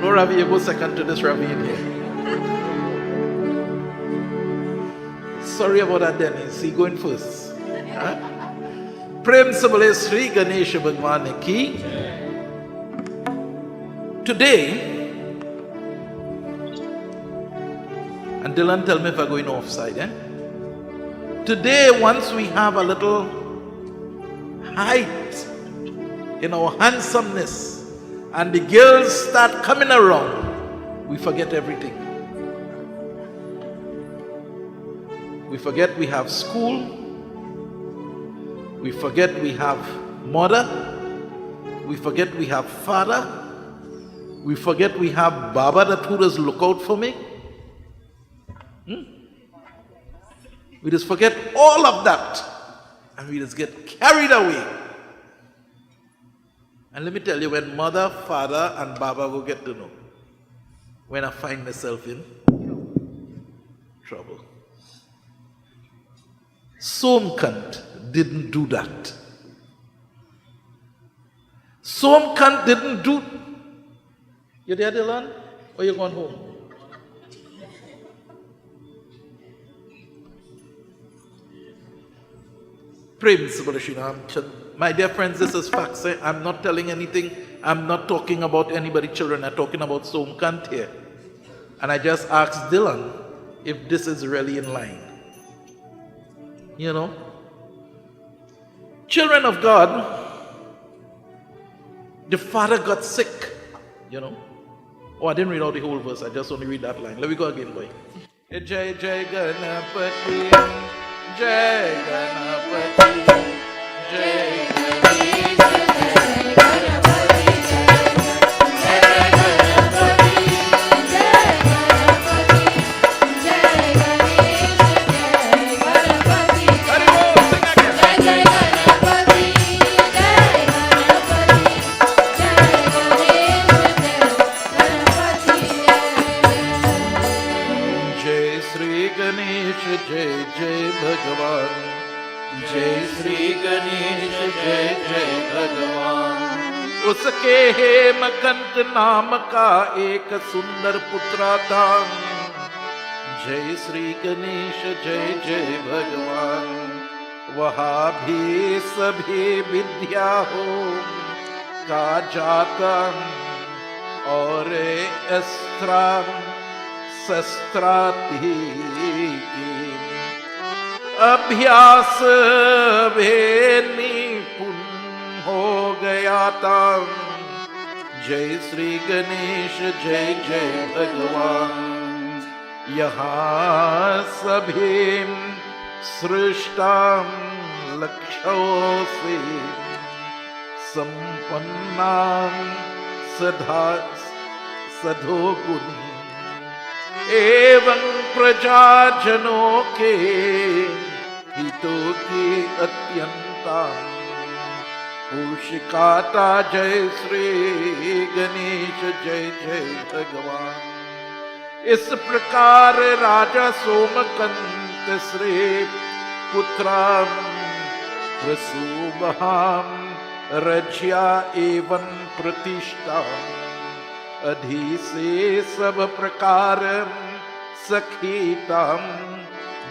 No Ravi, you go second to this Ravi in here. Sorry about that, Dennis. He going first. Huh? Prem se bole Sri Ganesh Bhagwan ki. Today, and Dylan, tell me if I'm going offside. Today, once we have a little height in our handsomeness, and the girls start coming around, we forget everything. We forget we have school. We forget we have mother. We forget we have father. We forget we have Baba that who does look out for me. We just forget all of that. And we just get carried away. And let me tell you, when mother, father, and Baba will get to know, when I find myself in trouble. Somkant didn't do that. Somkant didn't do. You there, Dylan? Or you gone home? Praise my dear friends, this is facts. I'm not telling anything. I'm not talking about anybody children. I'm talking about Somkant here. And I just asked Dylan if this is really in line. You know? Children of God, the father got sick. You know? Oh, I didn't read out the whole verse. I just only read that line. Let me go again, boy. Jai Jai Ganapati, Jai Ganapati, Jai Ganapati, Jai Jai Bhagavan, Jai Sri Ganesh, Jai Jai Bhagavan. उसके हेमकंत नाम का एक सुंदर पुत्र था. जय श्री गणेश, जय जय भगवान. वहाँ भी सभी विद्या हो का जाता और अस्त्रा शस्त्राति की अभ्यास वे निपुण हो गया था. जय श्री गणेश, जय जय भगवान. यहाँ सभी सृष्टा लक्ष्यों से संपन्ना सदा सदोगुण एवं प्रजाजनों के हितों की अत्यंता पोषिकाता. जय श्री गणेश, जय जय भगवान. इस प्रकार राजा सोमकंत श्री पुत्राम प्रसूभाम रज्या एवं प्रतिष्ठा अधि से सब प्रकार सखीताम.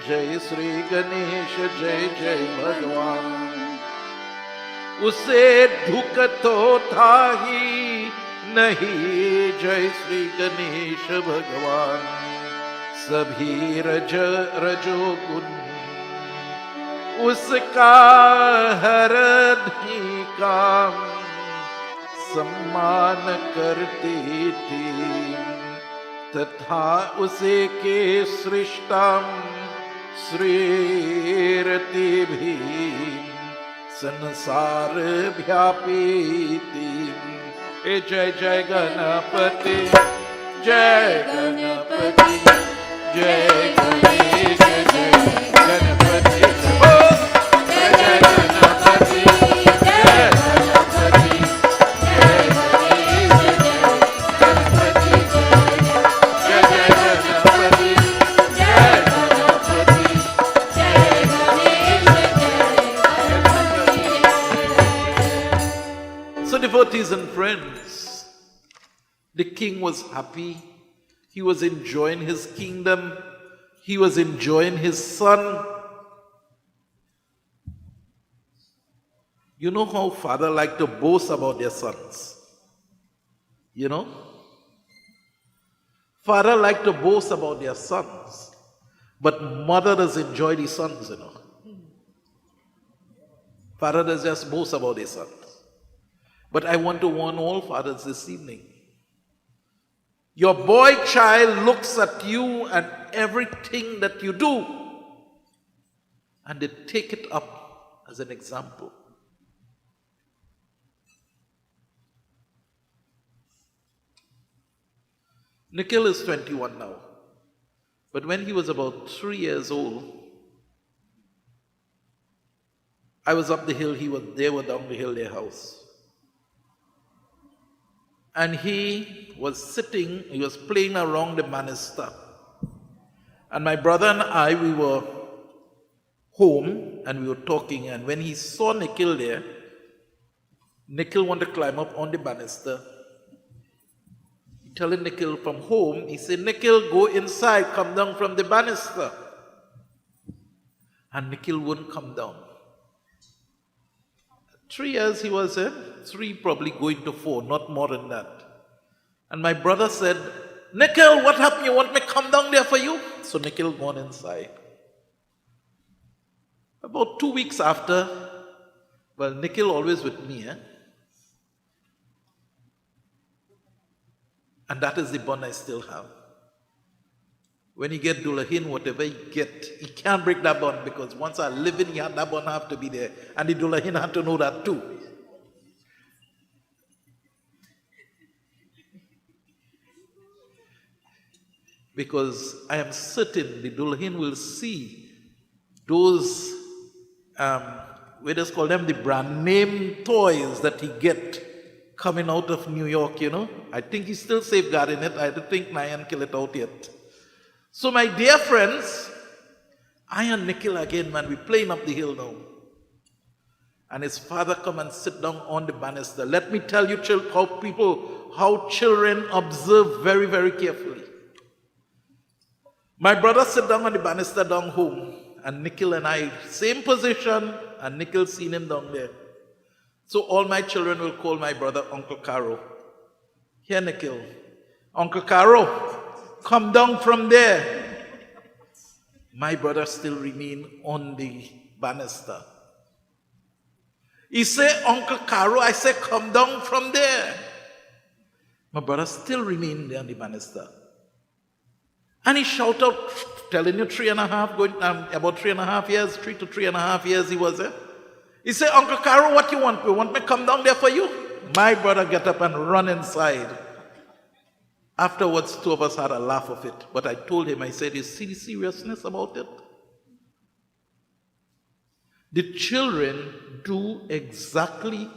जय श्री गणेश, जय जय भगवान. उसे दुख तो था ही नहीं. जय श्री गणेश भगवान. सभी रजोगुण उसका हर काम सम्मान करती थी तथा उसे के सृष्टम श्रीरति भी संसार व्यापी थी। जय जय गणपति जय गणपति जय गणेश जय गणपति जय जय गणपति जय गणपति जय गणेश जय गणपति जय जय गणपति जय गणपति जय Ganesh. So devotees and friends, the king was happy. He was enjoying his kingdom. He was enjoying his son. You know how father like to boast about their sons? You know? Father like to boast about their sons. But mother does enjoy the sons, you know. Father does just boast about his sons. But I want to warn all fathers this evening. Your boy child looks at you and everything that you do, and they take it up as an example. Nikhil is 21 now, but when he was about 3 years old, I was up the hill, they were down the hill, their house. And he was sitting, he was playing around the banister. And my brother and I, we were home and we were talking. And when he saw Nikhil there, Nikhil wanted to climb up on the banister. Telling Nikhil from home, he said, Nikhil, go inside, come down from the banister. And Nikhil wouldn't come down. 3 years he was 3, probably going to 4, not more than that. And my brother said, Nikhil, what happened? You want me to come down there for you? So Nikhil gone inside. About 2 weeks after, well, Nikhil always with me, and that is the bond I still have. When you get Dulahin, whatever you get, he can't break that bond because once I live in here, that bond have to be there. And the Dulahin have to know that too. Because I am certain the Dulahin will see those, we just call them the brand name toys that he get coming out of New York, you know. I think he's still safeguarding it. I don't think Nayan kill it out yet. So my dear friends, I and Nikhil again, man, we're playing up the hill now. And his father come and sit down on the banister. Let me tell you how children observe very, very carefully. My brother sit down on the banister down home, and Nikhil and I, same position, and Nikhil seen him down there. So all my children will call my brother Uncle Caro. Here, Nikhil. Uncle Caro, come down from there. My brother still remain on the banister. He say, Uncle Caro, I say, come down from there. My brother still remain there on the banister. And he shout out, telling you 3.5, going about 3.5 years, 3 to 3.5 years he was there. He say, Uncle Caro, what you want? You want me to come down there for you? My brother get up and run inside. Afterwards, 2 of us had a laugh of it. But I told him, I said, you see the seriousness about it? The children do exactly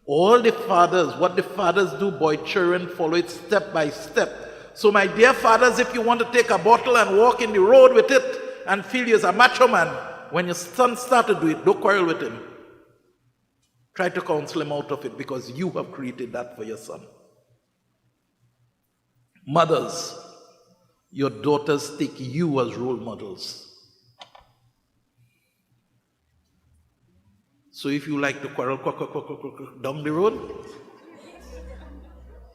all the fathers, what the fathers do, boy, children follow it step by step. So my dear fathers, if you want to take a bottle and walk in the road with it and feel you're a macho man, when your son starts to do it, don't quarrel with him. Try to counsel him out of it because you have created that for your son. Mothers, your daughters take you as role models. So if you like to quarrel down the road,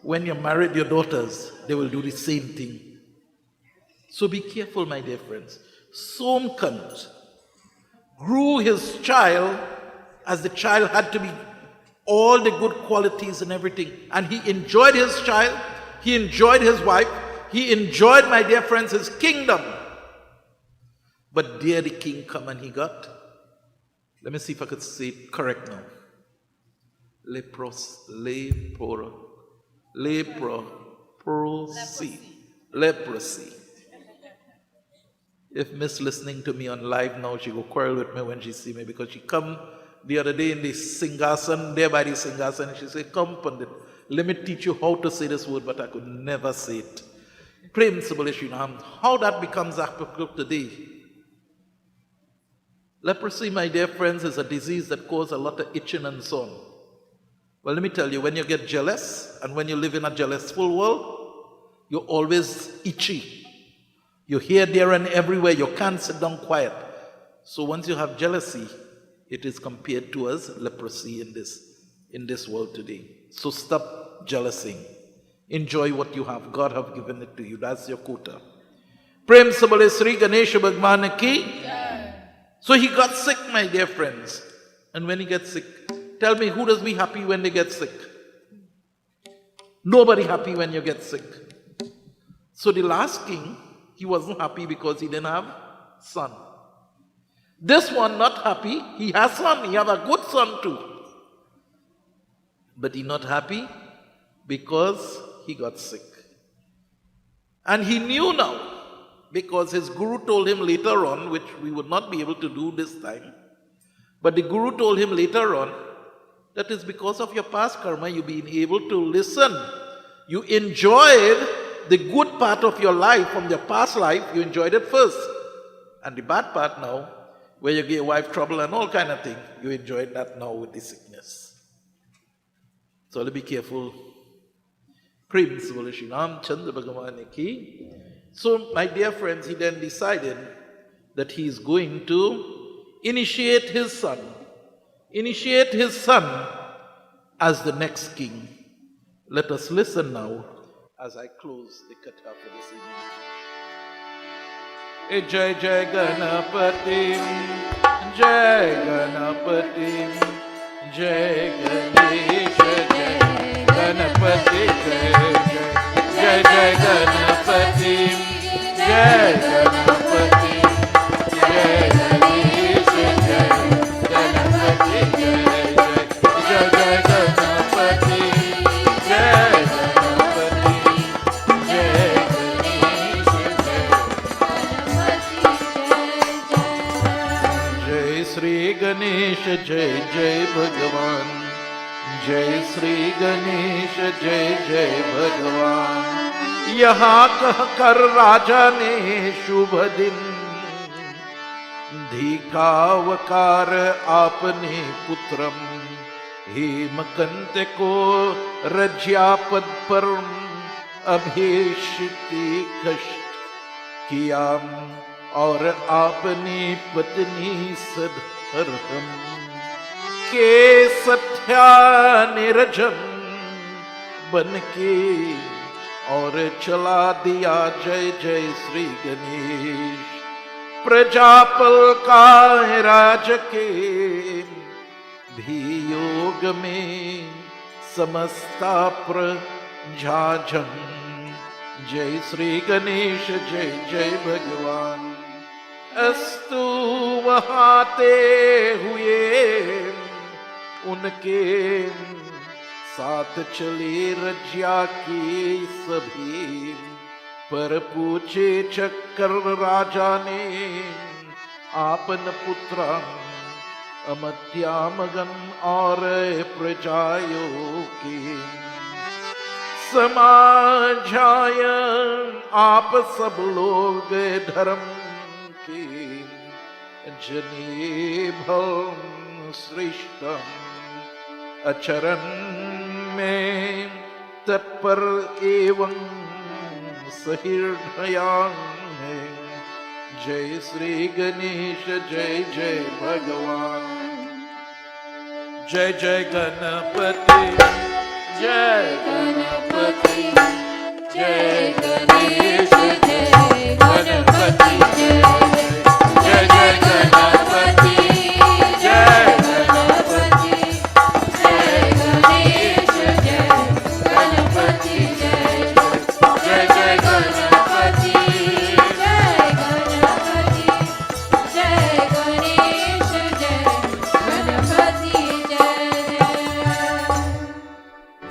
when you're married, your daughters, they will do the same thing. So be careful, my dear friends. Somkant, grew his child as the child had to be all the good qualities and everything. And he enjoyed his child, he enjoyed his wife, he enjoyed, my dear friends, his kingdom. But there the king come and he got, let me see if I could say it correct now. Leprosy. If Miss listening to me on live now, she go quarrel with me when she see me, because she come the other day in the Singhasan, there by the Singhasan, and she said, come Pundit, let me teach you how to say this word, but I could never say it. Principle issue now, how that becomes applicable today. Leprosy, my dear friends, is a disease that causes a lot of itching and so on. Well, let me tell you, when you get jealous, and when you live in a jealousful world, you're always itchy. You're here, there, and everywhere. You can't sit down quiet. So once you have jealousy, it is compared to as leprosy in this world today. So stop jealousing. Enjoy what you have. God have given it to you. That's your quota. Prem Sabale Sri Ganesh Bhagwan ki. So he got sick, my dear friends. And when he gets sick, tell me, who does be happy when they get sick? Nobody happy when you get sick. So the last king, he wasn't happy because he didn't have son. This one not happy, he has son, he have a good son too. But he not happy because he got sick. And he knew now, because his guru told him later on, which we would not be able to do this time, but the guru told him later on, that is because of your past karma, you've been able to listen. You enjoyed the good part of your life from your past life, you enjoyed it first. And the bad part now, where you get your wife trouble and all kind of thing, you enjoyed that now with the sickness. So let's be careful. So my dear friends, he then decided that he is going to initiate his son as the next king. Let us listen now as I close the katha for this evening. Jai Jai Ganapati, Jai Ganapati, Jai Ganesh, Jai Ganapati, Jai Jai Jai Ganapati, Jai Ganapati, Jai Ganesh, Jai Ganapati, Jai Jai Ganapati, Jai Sri Ganesh, Jai Jai Bhagavan. Jai Sri Ganesh, Jai Jai Bhagavan. यहाँ कह कर राजा ने शुभ दिन धीकावकार आपने पुत्रम हेमकंत को रज्यापद पर अभिषिक्ति कष्ट किया और आपने पत्नी सधर्म के सत्या निरजन बन के और चला दिया जय जय श्री गणेश प्रजापल का राज के भी योग में समस्ता प्रजाजन जय श्री गणेश जय जय भगवान अस्तु वहाते हुए उनके साथ चले रज्या की सभी पर पूछे चक्कर राजा ने आपन पुत्र अमत्यामगन और प्रजायों के समाजाय आप सब लोग धर्म के जने भव श्रेष्ठम अचरण में तत्पर एवं सहिर्दया है जय श्री गणेश जय जय भगवान जय जय गणपति जय गणपति जय गणेश जय गणपति जय जय Ganpati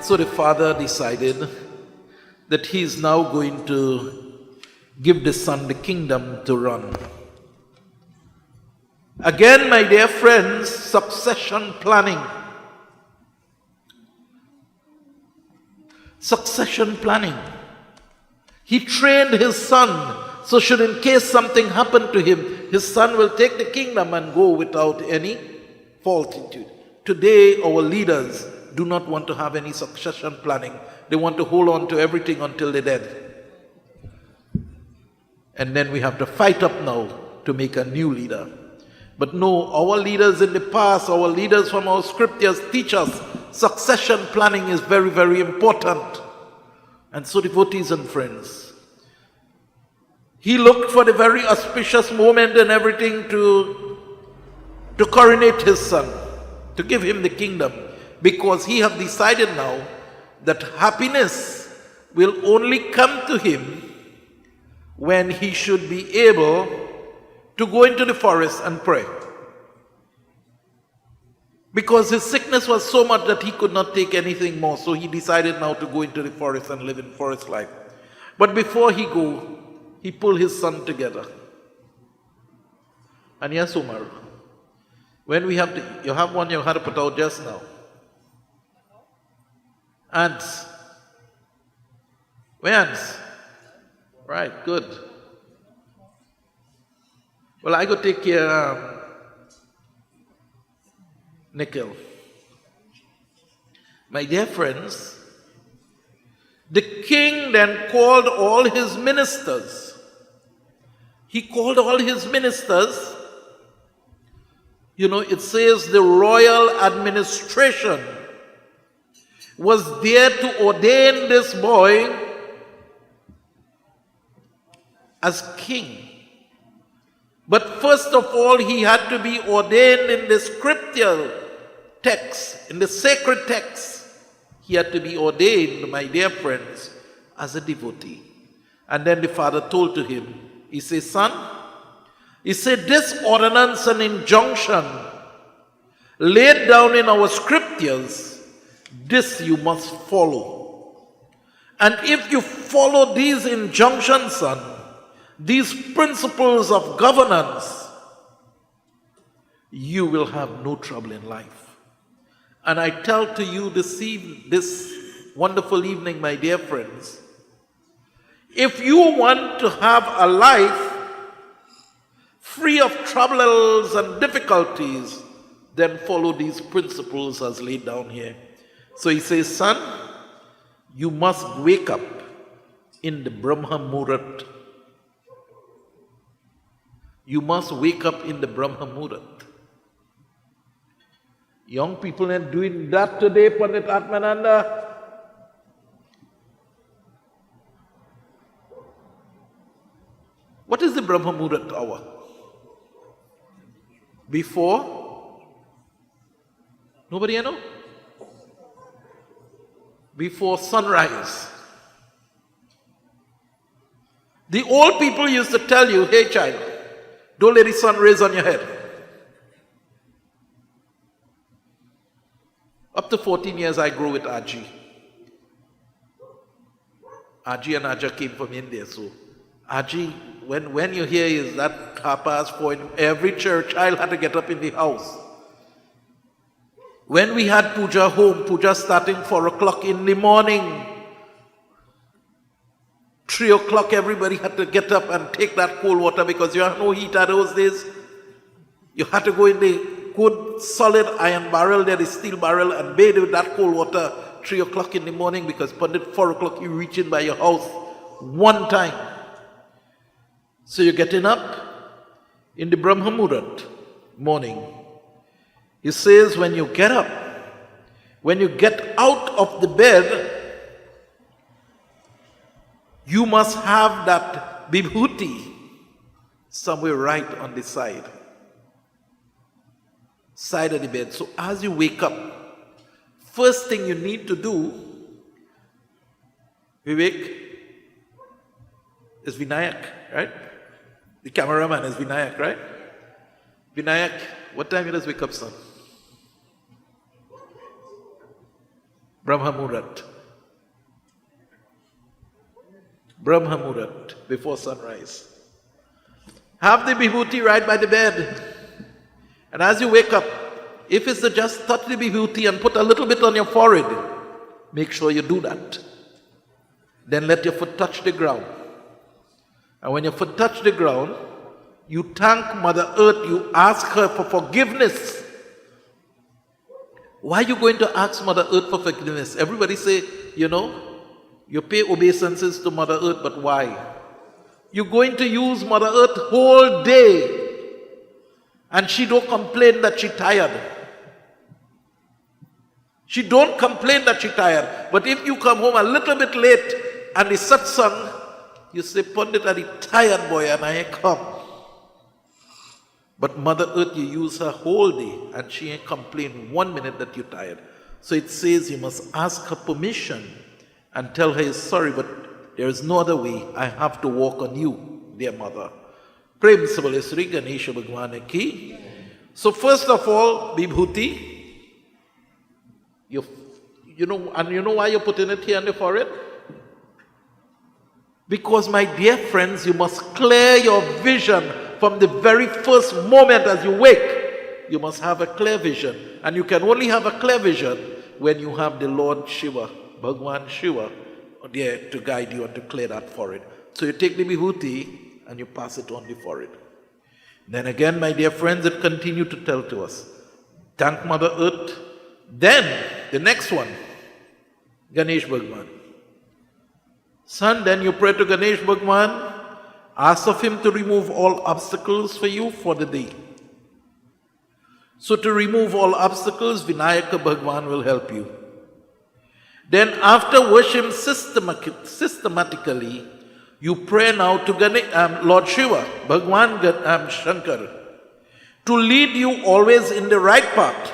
So the father decided that he is now going to give the son the kingdom to run. Again, my dear friends, succession planning. Succession planning. He trained his son, so should in case something happened to him, his son will take the kingdom and go without any faultitude. Today, our leaders do not want to have any succession planning. They want to hold on to everything until they're dead. And then we have to fight up now to make a new leader. But no, our leaders in the past, our leaders from our scriptures teach us succession planning is very, very important. And so, devotees and friends, he looked for the very auspicious moment and everything to coronate his son, to give him the kingdom, because he have decided now that happiness will only come to him when he should be able to go into the forest and pray. Because his sickness was so much that he could not take anything more, so he decided now to go into the forest and live in forest life. But before he go, he pulled his son together. And yes, Umar, when we have you have one you had to put out just now. Ants. Where ants? Right, good. Well, I go take care Nikhil. My dear friends, the king then called all his ministers. He called all his ministers. You know, it says the royal administration was there to ordain this boy as king. But first of all, he had to be ordained in the scriptural text, in the sacred text. He had to be ordained, my dear friends, as a devotee. And then the father told to him, he said, son, he said, this ordinance and injunction laid down in our scriptures, this you must follow. And if you follow these injunctions, son, these principles of governance, you will have no trouble in life. And I tell to you this wonderful evening, my dear friends, if you want to have a life free of troubles and difficulties, then follow these principles as laid down here. So he says, son, you must wake up in the Brahma Muhurat. You must wake up in the Brahma Muhurat. Young people are doing that today, Pundit Atmananda. What is the Brahma Muhurat hour? Before? Nobody know? Before sunrise. The old people used to tell you, hey child, don't let the sun raise on your head. Up to 14 years I grew with Aji. Aji and Aja came from India, so Aji, when you hear is that 4:30 in every church, child had to get up in the house. When we had puja home, puja starting 4 o'clock in the morning, 3 o'clock everybody had to get up and take that cold water because you had no heater those days. You had to go in the good solid iron barrel, there is steel barrel, and bathe with that cold water 3 o'clock in the morning because Pundit 4 o'clock you reach in by your house one time. So you're getting up in the Brahma Muhurat morning. He says when you get up, when you get out of the bed, you must have that vibhuti somewhere right on the side of the bed. So as you wake up, first thing you need to do, Vivek, is Vinayak, right? The cameraman is Vinayak, right? Vinayak, what time you does wake up, son? Brahma Muhurat. Brahma Muhurat, before sunrise. Have the vibhuti right by the bed. And as you wake up, if it's to just touch the vibhuti and put a little bit on your forehead, make sure you do that. Then let your foot touch the ground. And when your foot touch the ground, you thank Mother Earth, you ask her for forgiveness. Why are you going to ask Mother Earth for forgiveness? Everybody say, you pay obeisances to Mother Earth, but why? You're going to use Mother Earth whole day. And she don't complain that she's tired. She don't complain that she's tired. But if you come home a little bit late and the satsang, you say, Pundit, I'm tired boy and I ain't come. But Mother Earth, you use her whole day and she ain't complain 1 minute that you're tired. So it says you must ask her permission and tell her, sorry, but there is no other way. I have to walk on you, dear mother. Prem se bole Sri Ganesha Bhagwan ki. So first of all, vibhuti. You know why you're putting it here on the forehead? Because, my dear friends, you must clear your vision from the very first moment as you wake. You must have a clear vision. And you can only have a clear vision when you have the Lord Shiva, Bhagwan Shiva, there to guide you and to clear that forehead. So you take the vibhuti and you pass it on the forehead. Then again, my dear friends, it continued to tell to us, thank Mother Earth. Then, the next one, Ganesh Bhagwan. Son, then you pray to Ganesh Bhagwan, ask of him to remove all obstacles for you for the day. So to remove all obstacles, Vinayaka Bhagwan will help you. Then after worship systematically, you pray now to Lord Shiva, Bhagwan Shankar, to lead you always in the right path.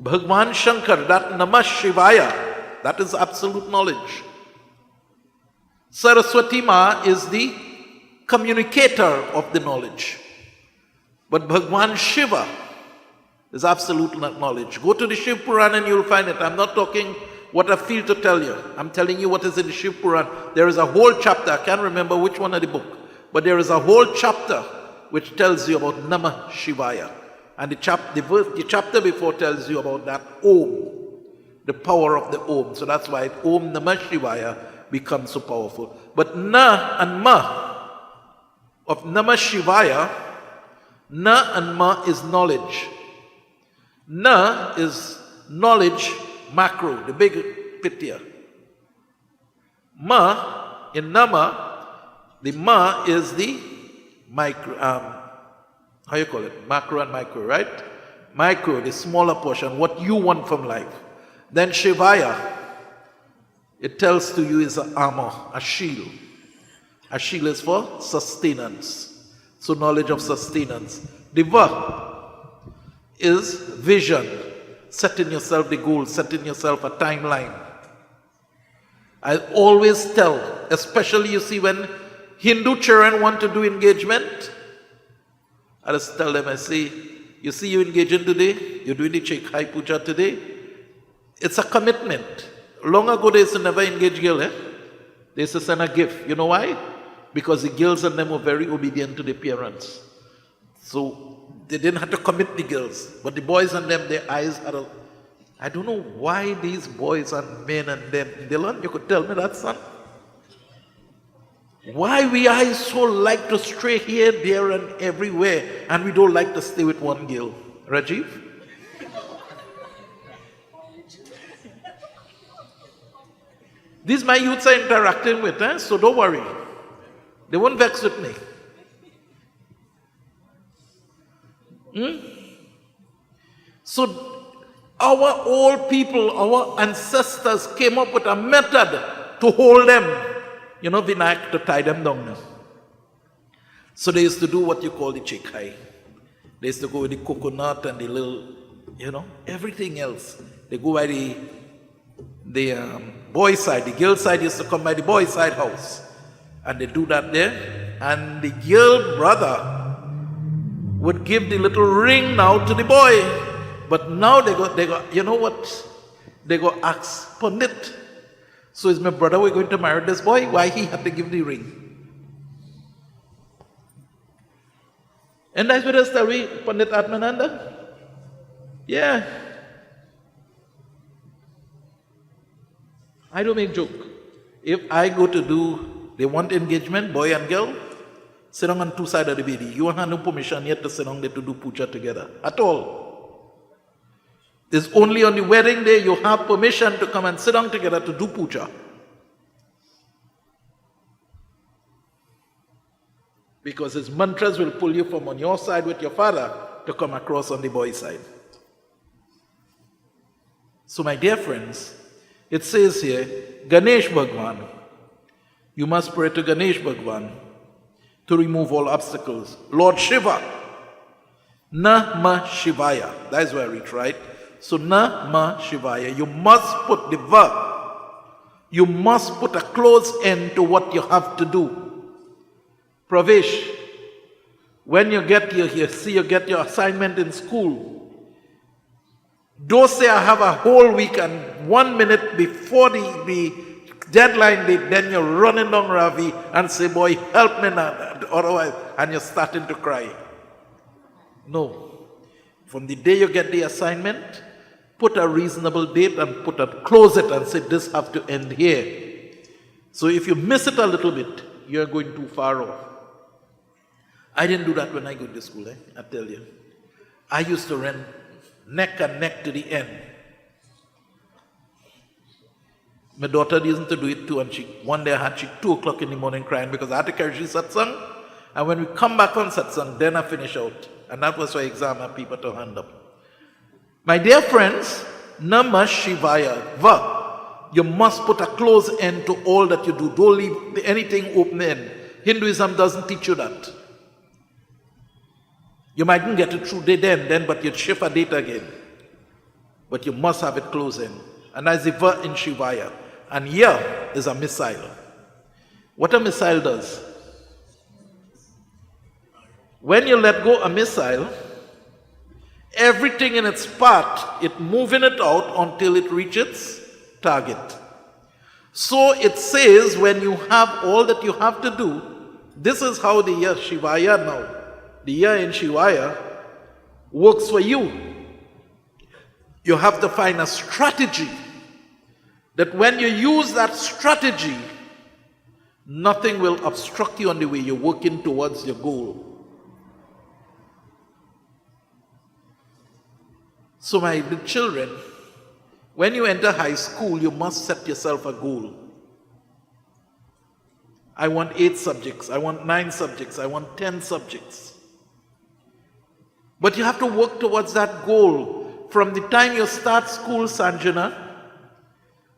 Bhagwan Shankar, that Namah Shivaya, that is absolute knowledge. Saraswati Ma is the communicator of the knowledge. But Bhagwan Shiva is absolute knowledge. Go to the Shiv Puran and you'll find it. I'm not talking what I feel to tell you. I'm telling you what is in the Shiv Puran. There is a whole chapter, I can't remember which one of the book, but there is a whole chapter which tells you about Namah Shivaya. And the chapter before tells you about that Om, the power of the Om. So that's why Om Namah Shivaya becomes so powerful. But Na and Ma of Namah Shivaya, Na and Ma is knowledge. Na is knowledge, macro, the big picture. Ma, in Nama, the Ma is the micro, how you call it? Macro and micro, right? Micro, the smaller portion, what you want from life. Then Shivaya, it tells to you is an armor, a shield. A shield is for sustenance. So knowledge of sustenance. The Va is vision. Setting yourself the goal, setting yourself a timeline. I always tell, especially you see when Hindu children want to do engagement, I just tell them, I say, you see you engaging today, you're doing the Chekhai Puja today, it's a commitment. Long ago they used to never engage girl, They used to send a gift. You know why? Because the girls and them were very obedient to their parents. So they didn't have to commit the girls. But the boys and them, their eyes had a... I don't know why these boys and men and them, Dylan, you could tell me that, son? Why we eyes so like to stray here, there and everywhere, and we don't like to stay with one girl? Rajiv? These my youths are interacting with, so don't worry. They won't vex with me. So our old people, our ancestors came up with a method to hold them. You know, Vinayak, to tie them down now. So they used to do what you call the chekhai. They used to go with the coconut and the little, everything else. They go by the boy side. The girl side used to come by the boy side house. And they do that there. And the girl brother would give the little ring now to the boy. But now they got, you know what? they go ask Pundit, so is my brother we're going to marry this boy? Why he had to give the ring? And that's what I tell we, Pundit Atmananda. Yeah. I don't make joke. If I go to do, they want engagement, boy and girl, sit down on two sides of the bed. You won't have no permission yet to sit down there to do puja together. At all. It's only on the wedding day you have permission to come and sit down together to do puja. Because his mantras will pull you from on your side with your father to come across on the boy's side. So my dear friends, it says here, Ganesh Bhagwan. You must pray to Ganesh Bhagwan to remove all obstacles. Lord Shiva. Namah Shivaya. That is where I reach, right? So Namah Shivaya. You must put the verb. You must put a close end to what you have to do. Pravesh. When you get your assignment in school, don't say I have a whole week and 1 minute before the deadline date, then you're running down Ravi and say, boy, help me now, otherwise, and you're starting to cry. No. From the day you get the assignment, put a reasonable date and close it and say, this have to end here. So if you miss it a little bit, you're going too far off. I didn't do that when I go to school, I tell you. I used to run neck and neck to the end. My daughter used to do it too, and one day I had 2 o'clock in the morning crying because I had to carry she satsang, and when we come back from satsang, then I finish out. And that was why exam and people to hand up. My dear friends, Namah Shivaya, Va. You must put a close end to all that you do. Don't leave anything open end. Hinduism doesn't teach you that. You mightn't get it through day then, but you'd shift a date again. But you must have it close in. And that's the verb in Shivaya. And here is a missile. What a missile does. When you let go a missile, everything in its path, it's moving it out until it reaches target. So it says when you have all that you have to do, this is how the year Shivaya now. The year in Shivaya works for you. You have to find a strategy that when you use that strategy, nothing will obstruct you on the way you're working towards your goal. So my children, when you enter high school, you must set yourself a goal. I want 8 subjects, I want 9 subjects, I want 10 subjects. But you have to work towards that goal from the time you start school, Sanjana,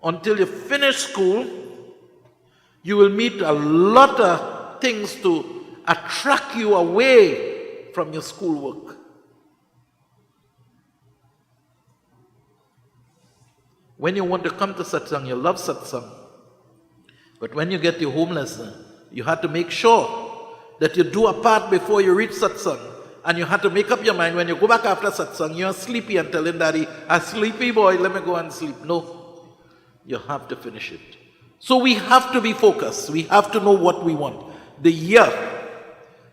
until you finish school. You will meet a lot of things to attract you away from your schoolwork. When you want to come to satsang, you love satsang. But when you get your homeless, you have to make sure that you do a part before you reach satsang. And you have to make up your mind when you go back after satsang, you're sleepy and telling daddy, a sleepy boy, let me go and sleep. No, you have to finish it. So we have to be focused. We have to know what we want. The year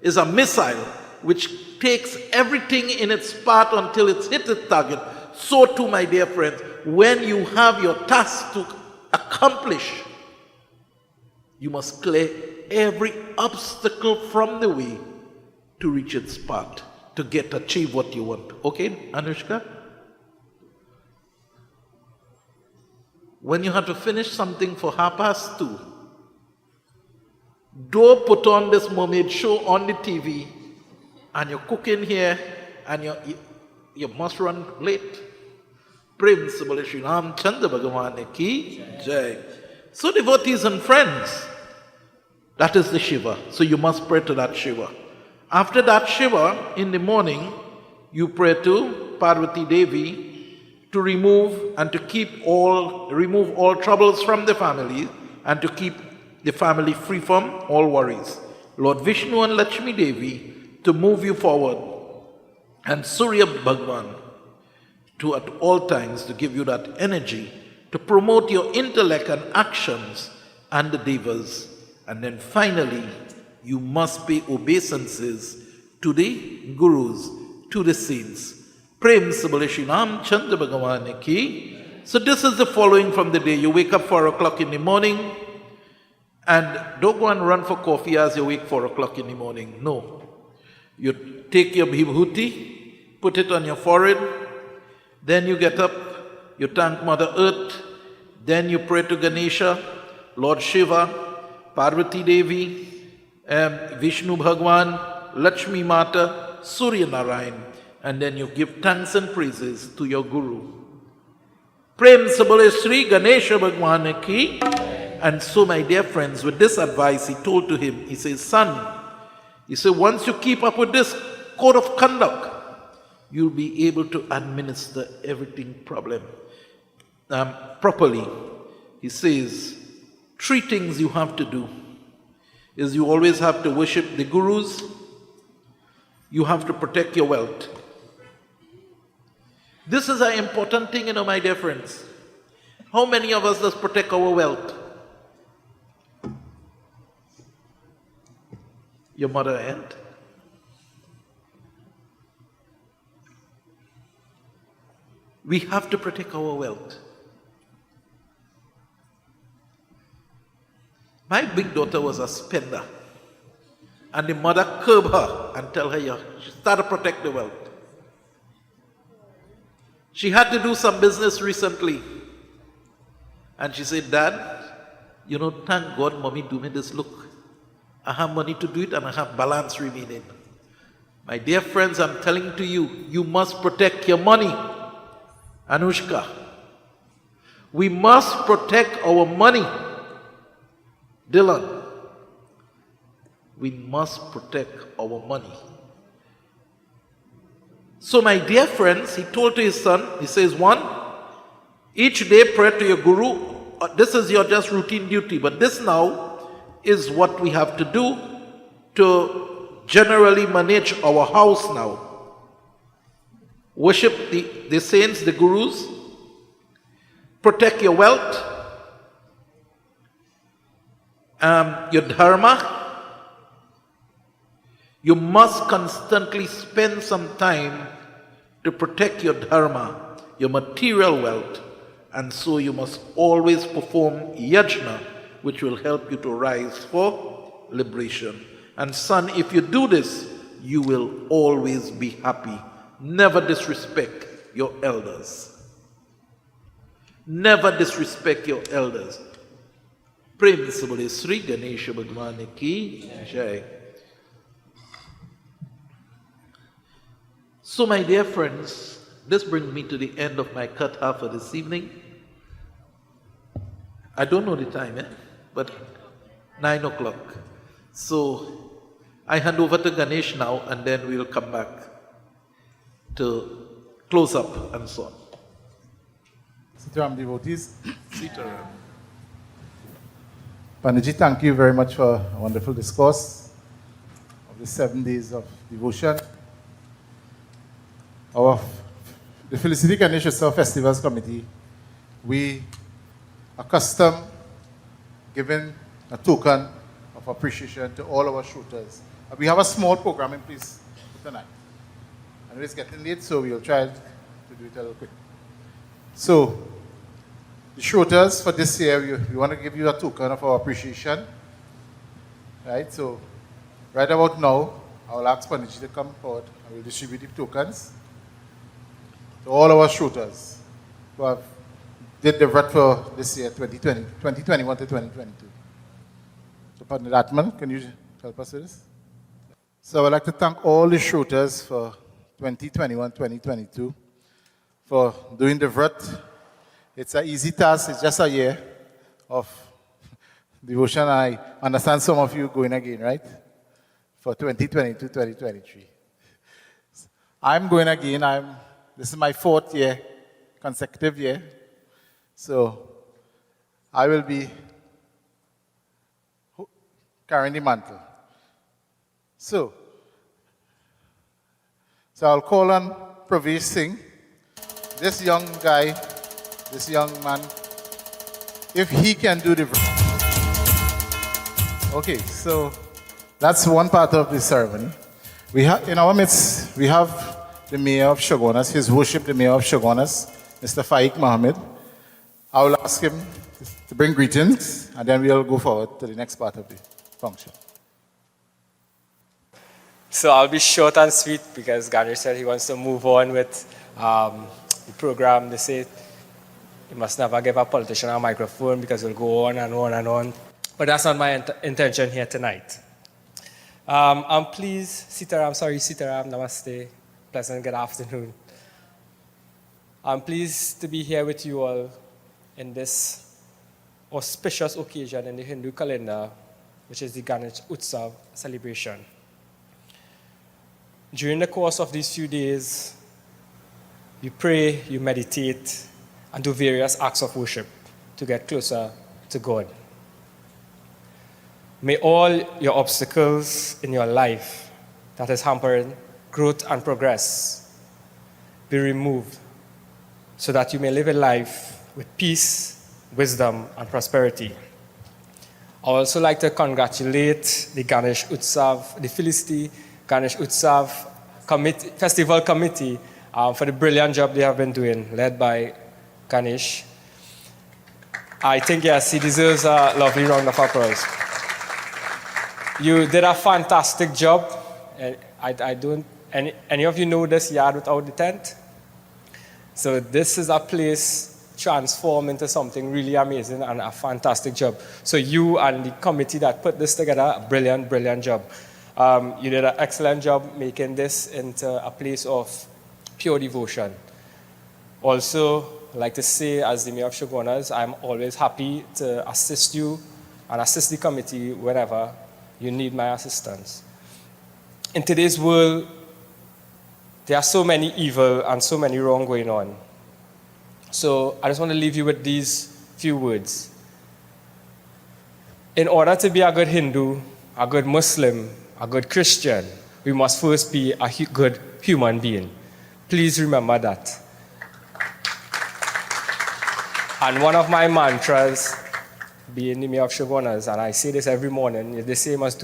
is a missile which takes everything in its path until it's hit its target. So too, my dear friends, when you have your task to accomplish, you must clear every obstacle from the way to reach its path, to achieve what you want. Okay, Anushka? When you have to finish something for 2:30, don't put on this mermaid show on the TV and you're cooking here and you must run late. Prem Sabale Shri Ram Chandra Bhagavan Ki Jai. So devotees and friends, that is the Shiva. So you must pray to that Shiva. After that Shiva, in the morning, you pray to Parvati Devi to remove all troubles from the family and to keep the family free from all worries. Lord Vishnu and Lakshmi Devi to move you forward, and Surya Bhagwan to at all times to give you that energy to promote your intellect and actions and the devas. And then finally, you must pay obeisances to the gurus, to the saints. Prem se bole Shri Ramchandra Bhagavan ki. So this is the following from the day. You wake up 4 o'clock in the morning, and don't go and run for coffee as you wake 4 o'clock in the morning. No. You take your vibhuti, put it on your forehead, then you get up, you thank Mother Earth, then you pray to Ganesha, Lord Shiva, Parvati Devi, Vishnu Bhagwan, Lakshmi Mata, Surya Narayan, and then you give thanks and praises to your Guru. Prem se bole Sri Ganesha Bhagwan ki. And so, my dear friends, with this advice, he told to him, he says, son, he said, once you keep up with this code of conduct, you'll be able to administer everything properly. He says, 3 things you have to do is you always have to worship the gurus, you have to protect your wealth. This is an important thing, my dear friends. How many of us does protect our wealth? Your mother and we have to protect our wealth. My big daughter was a spender, and the mother curbed her and tell her, she started to protect the wealth. She had to do some business recently, and she said, Dad, thank God mommy do me this. Look, I have money to do it and I have balance remaining. My dear friends, I'm telling to you, you must protect your money. Anushka, we must protect our money. Dylan, we must protect our money. So my dear friends, he told to his son, he says, 1, each day pray to your Guru. This is your just routine duty, but this now is what we have to do to generally manage our house now. Worship the saints, the gurus, protect your wealth, your dharma. You must constantly spend some time to protect your dharma, your material wealth, and so you must always perform yajna, which will help you to rise for liberation. And son, if you do this, you will always be happy. Never disrespect your elders. Never disrespect your elders. Prem se bole Sri Ganesha Bhagwan ki jai. So my dear friends, this brings me to the end of my katha for this evening. I don't know the time, but 9 o'clock. So I hand over to Ganesh now, and then we'll come back to close up and so on. Sitaram devotees. Sitaram. Panditji, thank you very much for a wonderful discourse of the 7 days of devotion. The Felicity Ganesh Utsav Festivals Committee, we accustomed giving a token of appreciation to all our shooters. We have a small programming piece tonight. And it's getting late, so we'll try to do it a little quick. So, the shooters for this year, we want to give you a token of our appreciation. Right, so right about now, I will ask Panditji to come forward and we'll distribute the tokens to all our shooters who have did the vrat for this year, 2021 to 2022. So Pandit Atman, can you help us with this? So I would like to thank all the shooters for 2021, 2022 for doing the vrat. It's an easy task, it's just a year of devotion. I understand some of you going again, right? For 2022, 2023. I'm going again, this is my 4th year, consecutive year. So I will be carrying the mantle. So I'll call on Pravesh Singh. This young guy, this young man if he can do the... Okay, so that's one part of the ceremony. We have, in our midst, we have the Mayor of Shogunas, His Worship the Mayor of Shogunas, Mr. Faik Mohammed. I will ask him to bring greetings, and then we'll go forward to the next part of the function. So I'll be short and sweet because Ganesh said he wants to move on with the program. They say you must never give a politician a microphone because we'll go on and on and on. But that's not my intention here tonight. I'm pleased, Sitaram, namaste, pleasant good afternoon. I'm pleased to be here with you all in this auspicious occasion in the Hindu calendar, which is the Ganesh Utsav celebration. During the course of these few days, you pray, you meditate, and do various acts of worship to get closer to God. May all your obstacles in your life that is hampering growth and progress be removed so that you may live a life with peace, wisdom, and prosperity. I would also like to congratulate the Ganesh Utsav, the Felicity Ganesh Utsav Festival Committee for the brilliant job they have been doing, led by Ganesh. I think, yes, he deserves a lovely round of applause. You did a fantastic job. Any of you know this yard without the tent? So this is a place transformed into something really amazing and a fantastic job. So you and the committee that put this together, a brilliant, brilliant job. You did an excellent job making this into a place of pure devotion. Also, I'd like to say, as the Mayor of Shogunas, I'm always happy to assist you and assist the committee whenever you need my assistance. In today's world, there are so many evil and so many wrong going on. So I just want to leave you with these few words. In order to be a good Hindu, a good Muslim, a good Christian, we must first be a good human being. Please remember that. And one of my mantras, being the Mayor of Shogunas, and I say this every morning, they say must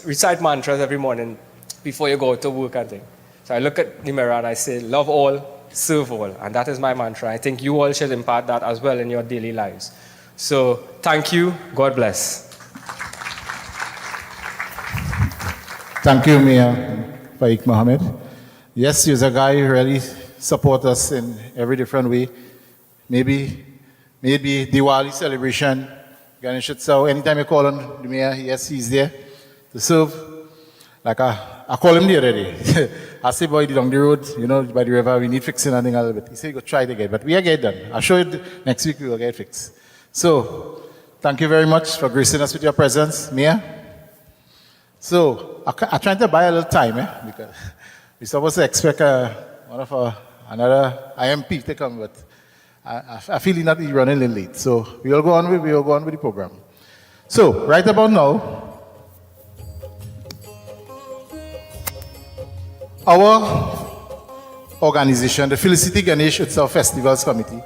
recite mantras every morning before you go to work and things. So I look at the mirror and I say, love all, serve all. And that is my mantra. I think you all should impart that as well in your daily lives. So thank you. God bless. Thank you, Mayor Faik Mohammed. Yes, he's a guy who really supports us in every different way. Maybe Diwali celebration, Ganesh Utsav, anytime you call on the mayor, yes, he's there to serve. Like I call him the other day. I say, boy, along the road, by the river, we need fixing and a little bit. He said, go try it again, but we are get done. I'll show you next week, we will get fixed. So, thank you very much for gracing us with your presence, Mayor. So, I'm trying to buy a little time, because we're supposed to expect another IMP to come, but I feel not running a little late. So, we will go on with the program. So, right about now, our organization, the Felicity Ganesh Utsav Festivals Committee,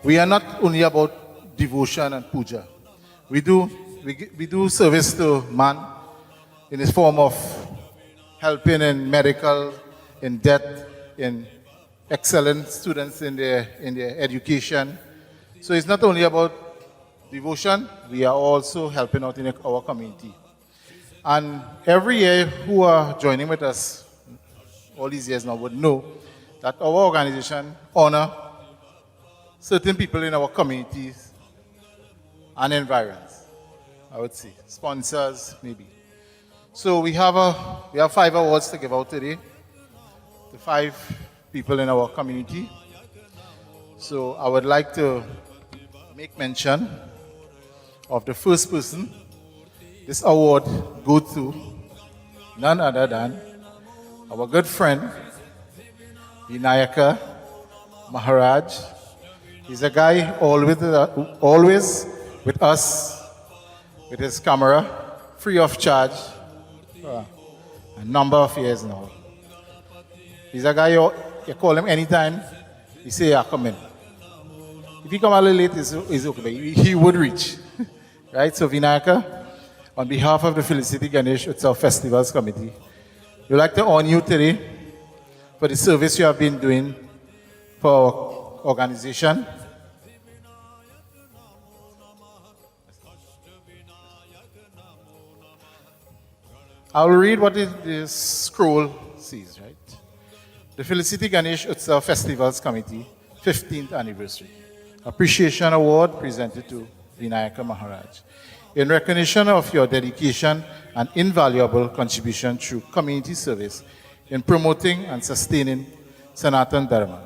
we are not only about devotion and puja. We do service to man in the form of helping in medical, in debt, in excellent students in their education. So it's not only about devotion, we are also helping out in our community. And every year who are joining with us all these years now would know that our organization honor certain people in our communities and environs, I would say, sponsors maybe. So we have 5 awards to give out today to 5 people in our community. So I would like to make mention of the first person. This award goes to none other than our good friend, Vinayaka Maharaj. He's a guy always with us, with his camera, free of charge, for a number of years now. He's a guy, you call him anytime, he say, yeah, come in. If he come a little late, it's okay. But he would reach. Right? So Vinayaka, on behalf of the Felicity Ganesh Utsav Festivals Committee, we'd like to honor you today for the service you have been doing for our organization. I'll read what this scroll says, right? The Felicity Ganesh Utsav Festivals Committee, 15th Anniversary. Appreciation Award presented to Vinayaka Maharaj. In recognition of your dedication and invaluable contribution through community service in promoting and sustaining Sanatan Dharma,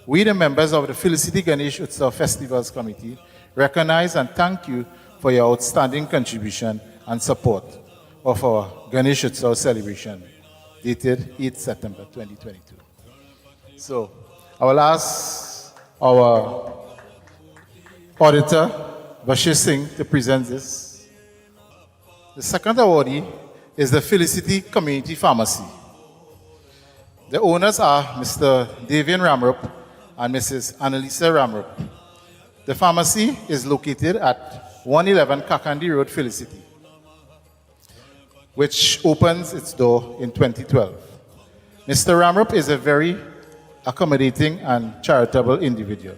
we, the members of the Felicity Ganesh Utsav Festivals Committee, recognize and thank you for your outstanding contribution and support of our Ganesh Utsav celebration, dated 8 September 2022. So, I will ask our auditor, Bashir Singh, to present this. The second awardee is the Felicity Community Pharmacy. The owners are Mr. Davian Ramrup and Mrs. Annalisa Ramrup. The pharmacy is located at 111 Kakandi Road, Felicity, which opens its door in 2012. Mr. Ramrup is a very accommodating and charitable individual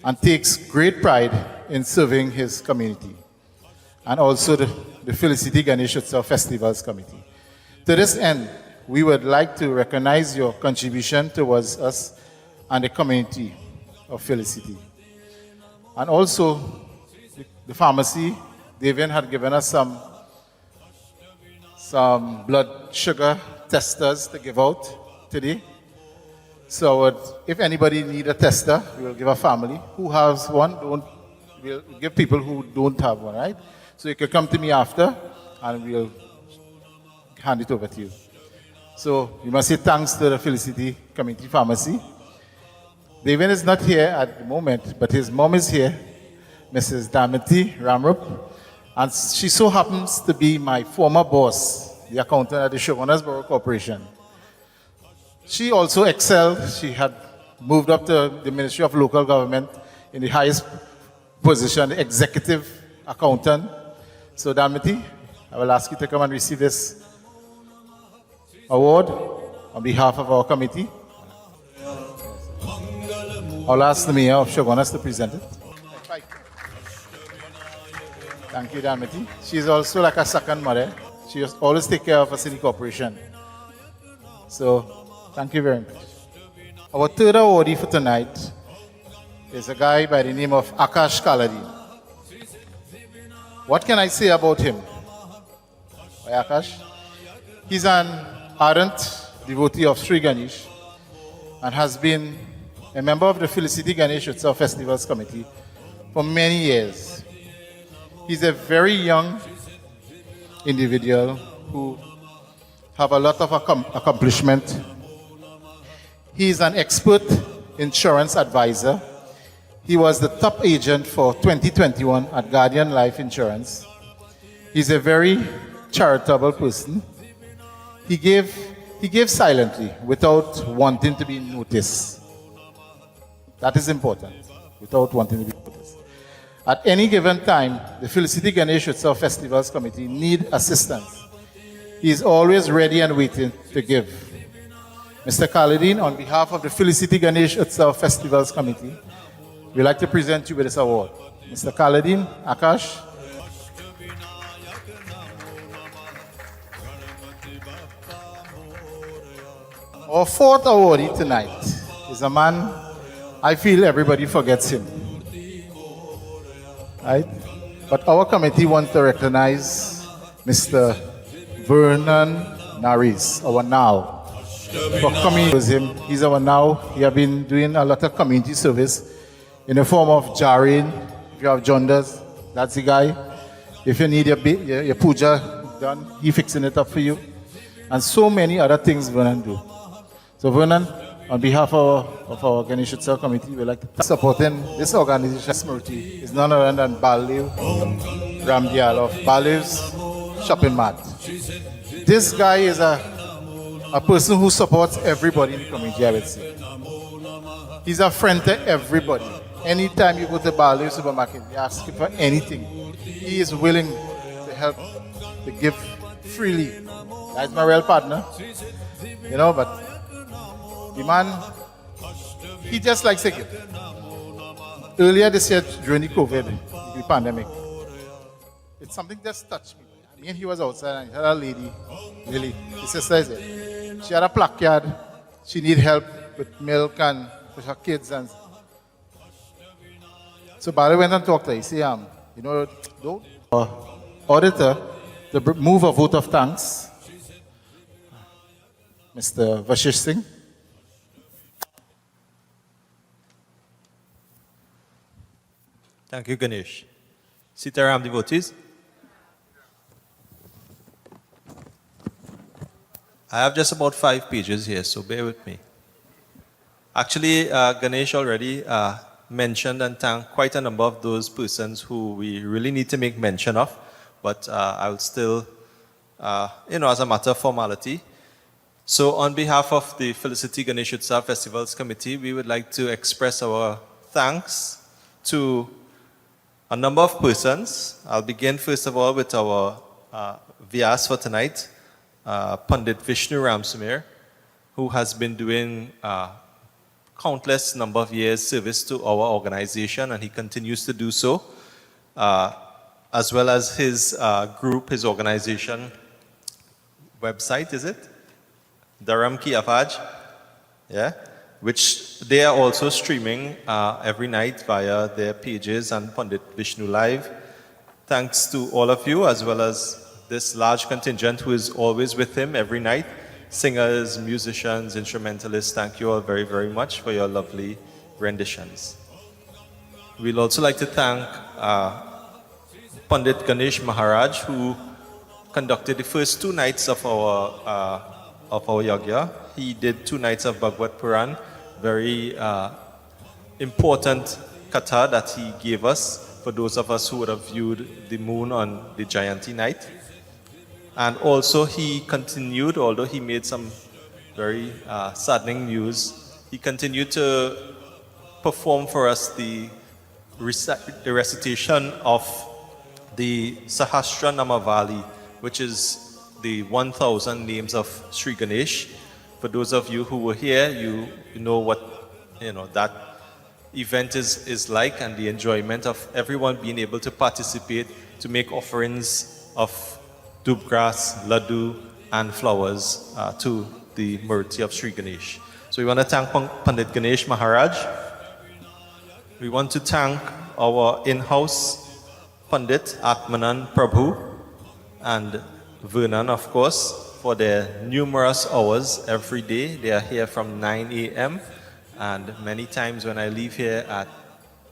and takes great pride in serving his community and also the Felicity Ganesh Utsav Festivals Committee. To this end, we would like to recognize your contribution towards us and the community of Felicity. And also, the pharmacy, Davian had given us some blood sugar testers to give out today. So if anybody need a tester, we will give a family. Who has one, we'll give people who don't have one, right? So you can come to me after and we'll hand it over to you. So we must say thanks to the Felicity Community Pharmacy. Davian is not here at the moment, but his mom is here, Mrs. Damati Ramrup, and she so happens to be my former boss, the accountant at the Shogunasboro Corporation. She also excelled. She had moved up to the Ministry of Local Government in the highest position, the executive accountant. So Damati, I will ask you to come and receive this award on behalf of our committee. I'll ask the mayor of Shogunas to present it. Thank you, Damati. She's also like a second mother. She always take care of a city corporation. So, thank you very much. Our third awardee for tonight is a guy by the name of Akash Kaladin. What can I say about him? Why, Akash? He's an ardent devotee of Sri Ganesh and has been a member of the Felicity Ganesh Utsav Festivals Committee for many years. He's a very young individual who have a lot of accomplishment. He is an expert insurance advisor. He was the top agent for 2021 at Guardian Life Insurance. He's a very charitable person. He gave silently without wanting to be noticed. That is important, without wanting to be noticed. At any given time, the Felicity Ganesh Utsav Festivals Committee need assistance. He is always ready and waiting to give. Mr. Kaladin, on behalf of the Felicity Ganesh Utsav Festivals Committee, we'd like to present you with this award. Mr. Kaladin, Akash. Our fourth awardee tonight is a man, I feel everybody forgets him. Right? But our committee wants to recognize Mr. Vernon Naris, our now. For coming with him, he's our now. He has been doing a lot of community service in the form of jarring. If you have jaundice, that's the guy. If you need your puja done, he's fixing it up for you. And so many other things Vernon do. So Vernon, on behalf of our Ganesh Utsav committee, we'd like to supporting this organization. Smriti is none other than Balev Ramdial of Balev's Shopping Mart. This guy is a a person who supports everybody in the community, I would say. He's a friend to everybody. Anytime you go to Bali supermarket, you ask him for anything, he is willing to help, to give freely. That's my real partner. You know, but the man, he just likes to give. Earlier this year, during the COVID, the pandemic, it's something just touched me. Me and he was outside and he had a lady, really, his sister is there. She had a placard. She need help with milk and with her kids. And so Barry went and talked to her. He said, you know, don't auditor to move a vote of thanks. Mr. Vishnu. Thank you, Ganesh. Sitaram, devotees. I have just about 5 pages here, so bear with me. Actually, Ganesh already mentioned and thanked quite a number of those persons who we really need to make mention of, but I will still, as a matter of formality. So on behalf of the Felicity Ganesh Utsav Festivals Committee, we would like to express our thanks to a number of persons. I'll begin first of all with our Vyas for tonight, Pundit Vishnu Ramsumair, who has been doing countless number of years service to our organization, and he continues to do so, as well as his group, his organization website, is it? Dharam Ki Awaaz, yeah, which they are also streaming every night via their pages and Pundit Vishnu Live. Thanks to all of you, as well as this large contingent who is always with him every night. Singers, musicians, instrumentalists, thank you all very, very much for your lovely renditions. We'd also like to thank Pundit Ganesh Maharaj, who conducted the first 2 nights of our yagya. He did 2 nights of Bhagavad Puran, very important katha that he gave us for those of us who would have viewed the moon on the Jayanti night. And also he continued, although he made some very saddening news, he continued to perform for us the recitation of the Sahasra Namavali, which is the 1,000 names of Sri Ganesh. For those of you who were here, you know what that event is like, and the enjoyment of everyone being able to participate, to make offerings of dubgrass, laddu, and flowers to the Murti of Sri Ganesh. So we want to thank Pandit Ganesh Maharaj. We want to thank our in-house Pandit Atmanan Prabhu and Vernon, of course, for their numerous hours every day. They are here from 9 a.m. and many times when I leave here at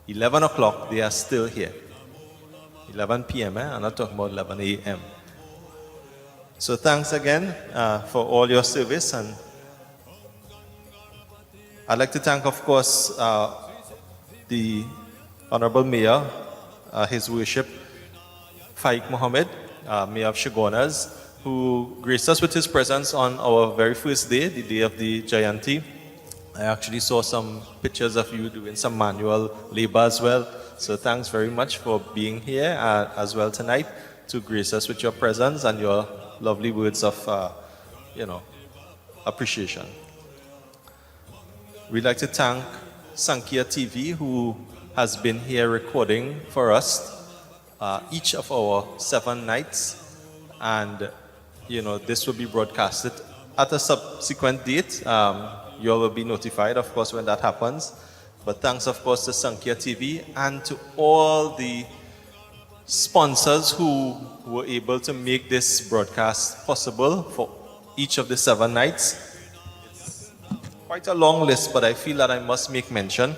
11 o'clock, they are still here. 11 p.m., I'm not talking about 11 a.m. So thanks again for all your service, and I'd like to thank, of course, the Honorable Mayor, His Worship Faik Mohammed, Mayor of Shagonas, who graced us with his presence on our very first day, the day of the Jayanti. I actually saw some pictures of you doing some manual labor as well. So thanks very much for being here as well tonight to grace us with your presence and your lovely words of, appreciation. We'd like to thank Sankhya TV, who has been here recording for us each of our 7 nights, and this will be broadcasted at a subsequent date. You all will be notified, of course, when that happens. But thanks, of course, to Sankhya TV and to all the sponsors who were able to make this broadcast possible for each of the 7 nights. It's quite a long list, but I feel that I must make mention.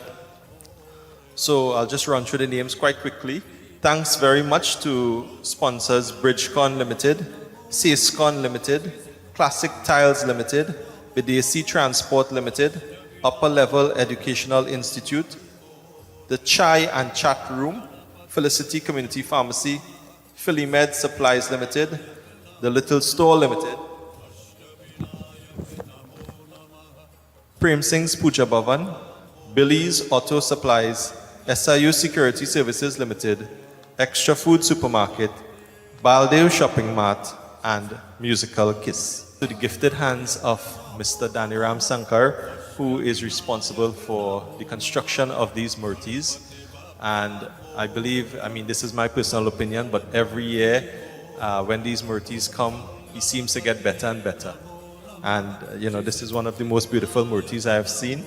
So I'll just run through the names quite quickly. Thanks very much to sponsors Bridgecon Limited, SACECon Limited, Classic Tiles Limited, Videsi Transport Limited, Upper Level Educational Institute, the Chai and Chat Room, Felicity Community Pharmacy, Philimed Supplies Limited, the Little Store Limited, Prem Singh's Puja Bhavan, Billy's Auto Supplies, SIU Security Services Limited, Extra Food Supermarket, Baldev Shopping Mart, and Musical Kiss. To the gifted hands of Mr. Daniram Sankar, who is responsible for the construction of these murtis. And I believe, I mean, this is my personal opinion, but every year when these murtis come, he seems to get better and better. And, this is one of the most beautiful murtis I have seen.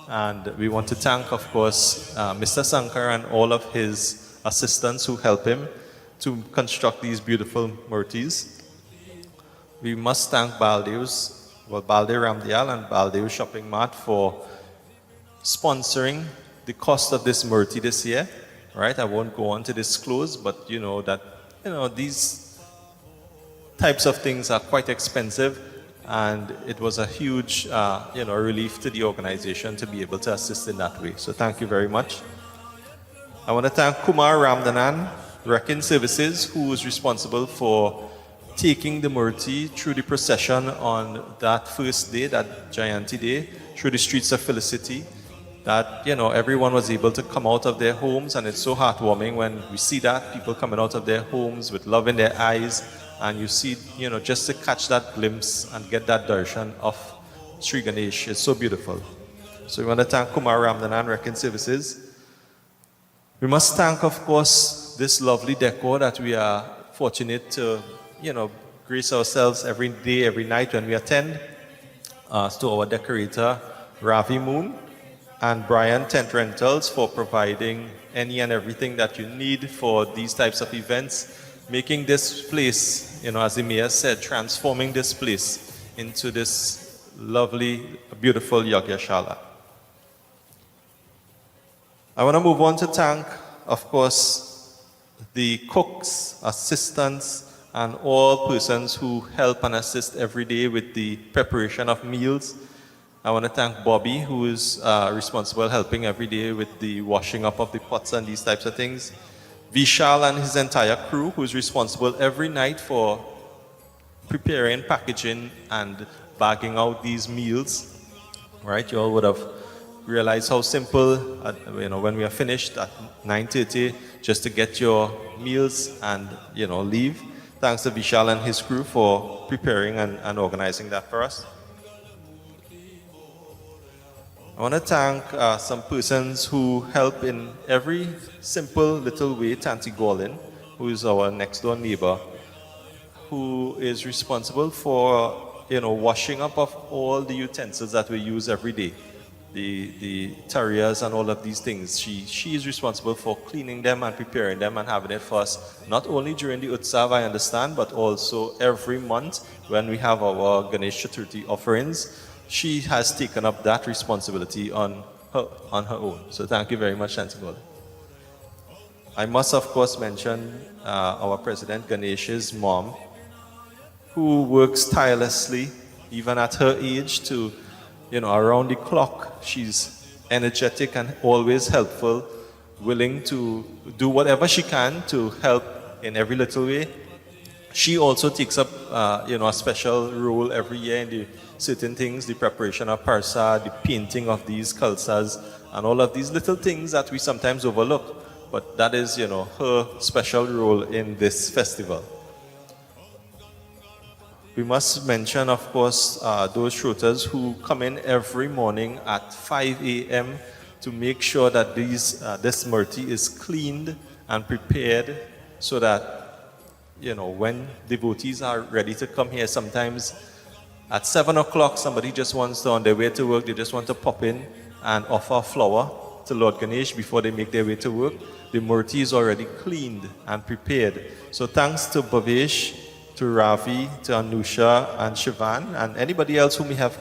And we want to thank, of course, Mr. Sankar and all of his assistants who help him to construct these beautiful murtis. We must thank Baldev Ramdial and Baldev Shopping Mart for sponsoring the cost of this murti this year. Right? I won't go on to disclose, but these types of things are quite expensive, and it was a huge relief to the organization to be able to assist in that way. So thank you very much. I want to thank Kumar Ramdanan, Wrecking Services, who was responsible for taking the murti through the procession on that first day, that Jayanti day, through the streets of Felicity, that, everyone was able to come out of their homes, and it's so heartwarming when we see that, people coming out of their homes with love in their eyes, and you see, just to catch that glimpse and get that darshan of Sri Ganesh is so beautiful. So we want to thank Kumar Ramdanan, Wrecking Services. We must thank, of course, this lovely decor that we are fortunate to, grace ourselves every day, every night when we attend, to our decorator, Ravi Moon, and Brian Tent Rentals for providing any and everything that you need for these types of events, making this place, as the mayor said, transforming this place into this lovely, beautiful Yagyashala. I want to move on to thank, of course, the cooks, assistants, and all persons who help and assist every day with the preparation of meals. I want to thank Bobby, who is responsible helping every day with the washing up of the pots and these types of things. Vishal and his entire crew, who is responsible every night for preparing, packaging, and bagging out these meals. Right? You all would have realized how simple, when we are finished at 9:30, just to get your meals and, leave. Thanks to Vishal and his crew for preparing and organizing that for us. I want to thank some persons who help in every simple little way. Tanti Golin, who is our next door neighbor, who is responsible for, washing up of all the utensils that we use every day. The terriers and all of these things. She is responsible for cleaning them and preparing them and having it for us, not only during the Utsav, I understand, but also every month when we have our Ganesh Chaturthi offerings. She has taken up that responsibility on her own. So thank you very much, Shantigol. I must, of course, mention our President Ganesh's mom, who works tirelessly, even at her age, to around the clock. She's energetic and always helpful, willing to do whatever she can to help in every little way. She also takes up, a special role every year in the certain things, the preparation of parsa, the painting of these kalsas, and all of these little things that we sometimes overlook. But that is, her special role in this festival. We must mention, of course, those shooters who come in every morning at 5 a.m. to make sure that this murti is cleaned and prepared so that, when devotees are ready to come here, sometimes at 7 o'clock, somebody just wants to, on their way to work, they just want to pop in and offer a flower to Lord Ganesh before they make their way to work. The murti is already cleaned and prepared. So thanks to Bhavesh, to Ravi, to Anusha and Shivan, and anybody else who may have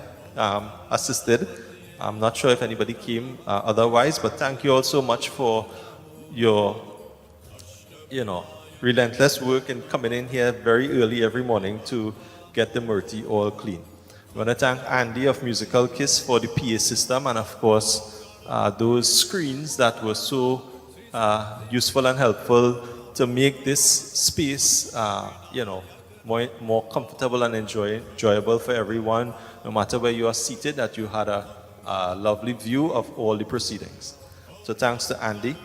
assisted. I'm not sure if anybody came otherwise, but thank you all so much for your, relentless work in coming in here very early every morning to get the murti all clean. I want to thank Andy of Musical Kiss for the PA system, and of course those screens that were so useful and helpful to make this space, more comfortable and enjoyable for everyone, no matter where you are seated, that you had a a lovely view of all the proceedings. So thanks to Andy.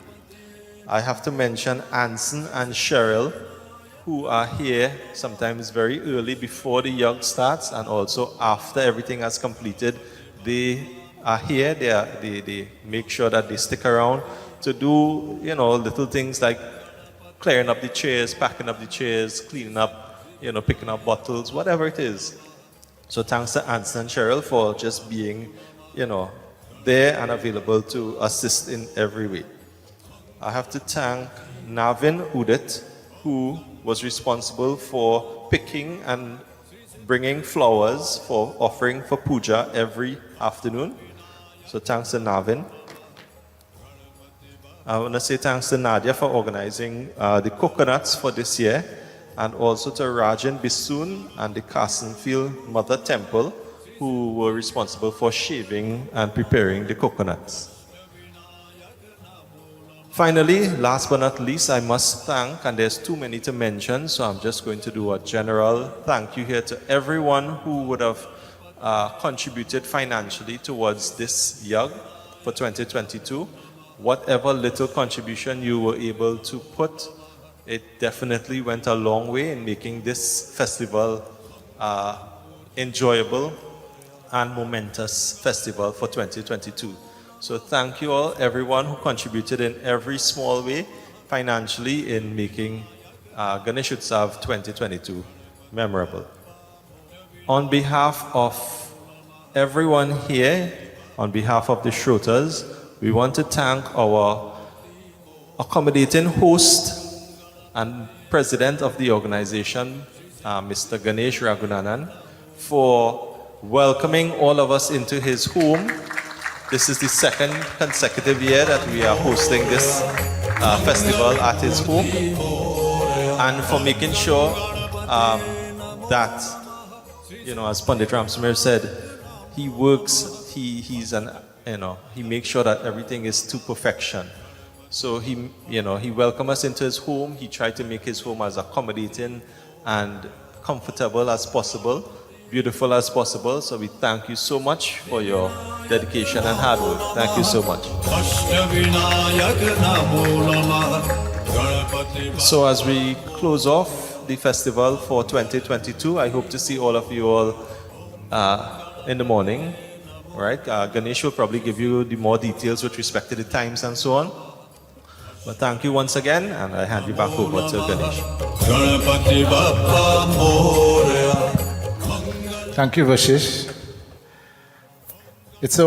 I have to mention Anson and Cheryl, who are here sometimes very early before the yug starts and also after everything has completed. They are here, they make sure that they stick around to do, little things like clearing up the chairs, packing up the chairs, cleaning up, picking up bottles, whatever it is. So thanks to Anson and Cheryl for just being, there and available to assist in every way. I have to thank Navin Udit, who was responsible for picking and bringing flowers for offering for puja every afternoon. So thanks to Navin. I want to say thanks to Nadia for organizing the coconuts for this year, and also to Rajan Bisoon and the Cassenfield Mother Temple, who were responsible for shaving and preparing the coconuts. Finally, last but not least, I must thank, and there's too many to mention, so I'm just going to do a general thank you here to everyone who would have contributed financially towards this yug for 2022. Whatever little contribution you were able to put, it definitely went a long way in making this festival enjoyable and momentous festival for 2022. So thank you all, everyone who contributed in every small way financially in making Ganesh Utsav 2022 memorable. On behalf of everyone here, on behalf of the Shrotas, we want to thank our accommodating host and president of the organization, Mr. Ganesh Raghunanan, for welcoming all of us into his home. This is the second consecutive year that we are hosting this festival at his home, and for making sure that, as Pundit Ramsumair said, he works, he makes sure that everything is to perfection. So he welcomed us into his home. He tried to make his home as accommodating and comfortable as possible, beautiful as possible. So we thank you so much for your dedication and hard work. Thank you so much. So as we close off the festival for 2022, I hope to see all of you all in the morning. All right, Ganesh will probably give you the more details with respect to the times and so on. But thank you once again, and I hand you back over to Ganesh. Thank you, Vashish. It's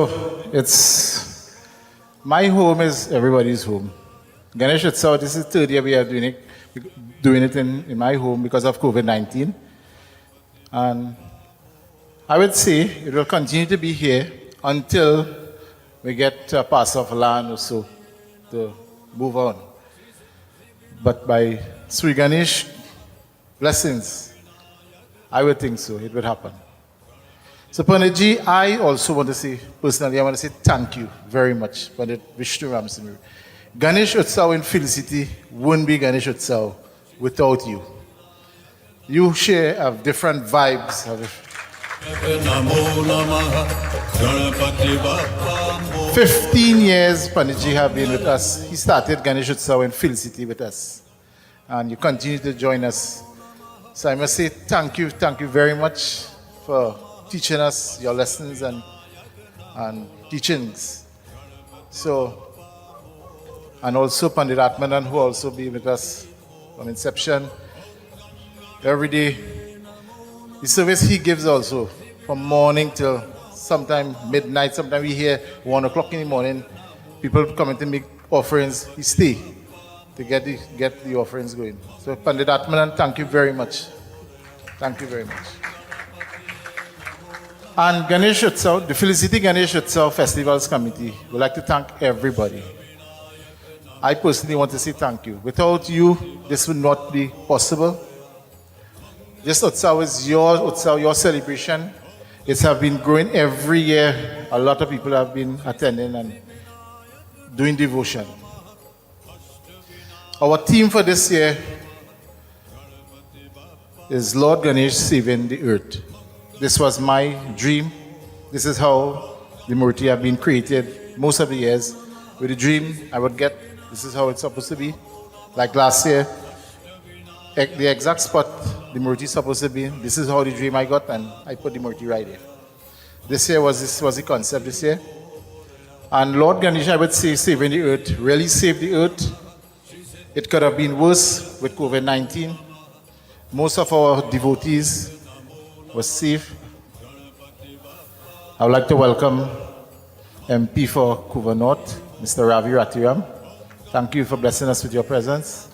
my home is everybody's home. Ganesh Utsav, this is the third year we are doing it in my home because of COVID-19. And I would say it will continue to be here until we get a parcel of land or so to move on. But by Sri Ganesh blessings, I would think so, it would happen. So Panditji, I also want to say, personally, I want to say thank you very much, Pandit Vishnu Ramsumair. Ganesh Utsav in Felicity wouldn't be Ganesh Utsav without you. You share different vibes. 15 years Panditji have been with us. He started Ganesh Utsav in Felicity with us. And you continue to join us. So I must say thank you very much for teaching us your lessons and teachings. So, and also Pandit Atmanan, who also be with us from inception. Every day, the service he gives also, from morning till sometime midnight, sometimes we hear 1 o'clock in the morning, people coming to make offerings, he stay to get the offerings going. So Pandit Atmanan, thank you very much. Thank you very much. And Ganesh Utsav, the Felicity Ganesh Utsav Festivals Committee, would like to thank everybody. I personally want to say thank you. Without you, this would not be possible. This Utsav is your Utsav, your celebration. It has been growing every year. A lot of people have been attending and doing devotion. Our theme for this year is Lord Ganesh saving the earth. This was my dream. This is how the Murti have been created most of the years with a dream I would get. This is how it's supposed to be. Like last year, the exact spot the Murti is supposed to be, this is how the dream I got, and I put the Murti right here. This year was the concept this year. And Lord Ganesh, I would say, saving the earth, really saved the earth. It could have been worse with COVID-19. Most of our devotees were safe. I would like to welcome MP for Kuva North, Mr. Ravi Ratiram. Thank you for blessing us with your presence.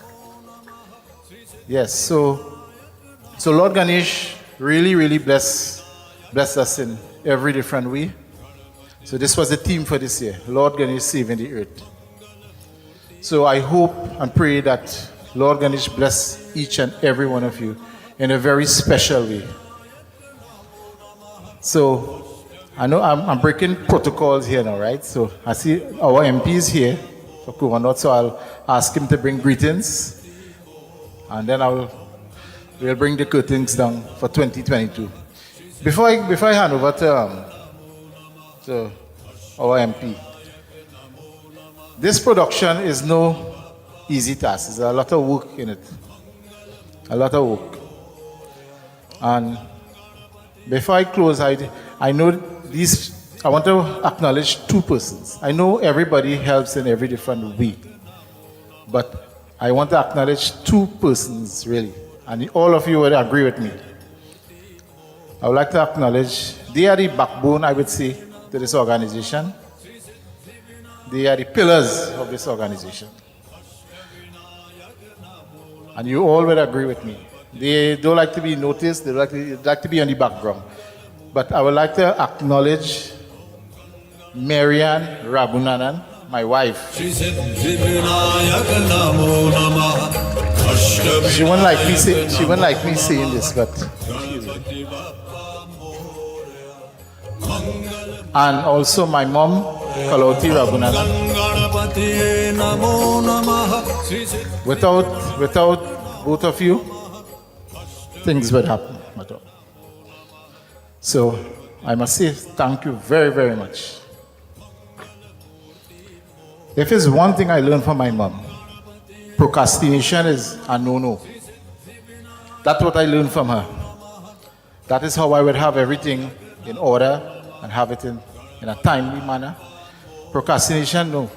Yes, so Lord Ganesh really blessed us in every different way. So this was the theme for this year, Lord Ganesh saving the earth. So I hope and pray that Lord Ganesh bless each and every one of you in a very special way. So I know I'm breaking protocols here now, right? So I see our MP is here for Kuva North, so I'll ask him to bring greetings, and then we'll bring the curtains down for 2022. Before I hand over to our MP, this production is no easy task. There's a lot of work in it. A lot of work. And before I close, I know these, I want to acknowledge two persons. I know everybody helps in every different way, but I want to acknowledge two persons really, and all of you would agree with me. I would like to acknowledge, they are the backbone, I would say, to this organization. They are the pillars of this organization. And you all would agree with me. They don't like to be noticed, they like to be on the background. But I would like to acknowledge Marianne Rabunanan, my wife. She wouldn't like me saying this, but and also my mom, Kaloti Rabunanan. Without both of you, things would happen at all. So I must say thank you very much. If there's one thing I learned from my mom, procrastination is a no-no. That's what I learned from her. That is how I would have everything in order and have it in a timely manner. Procrastination, no.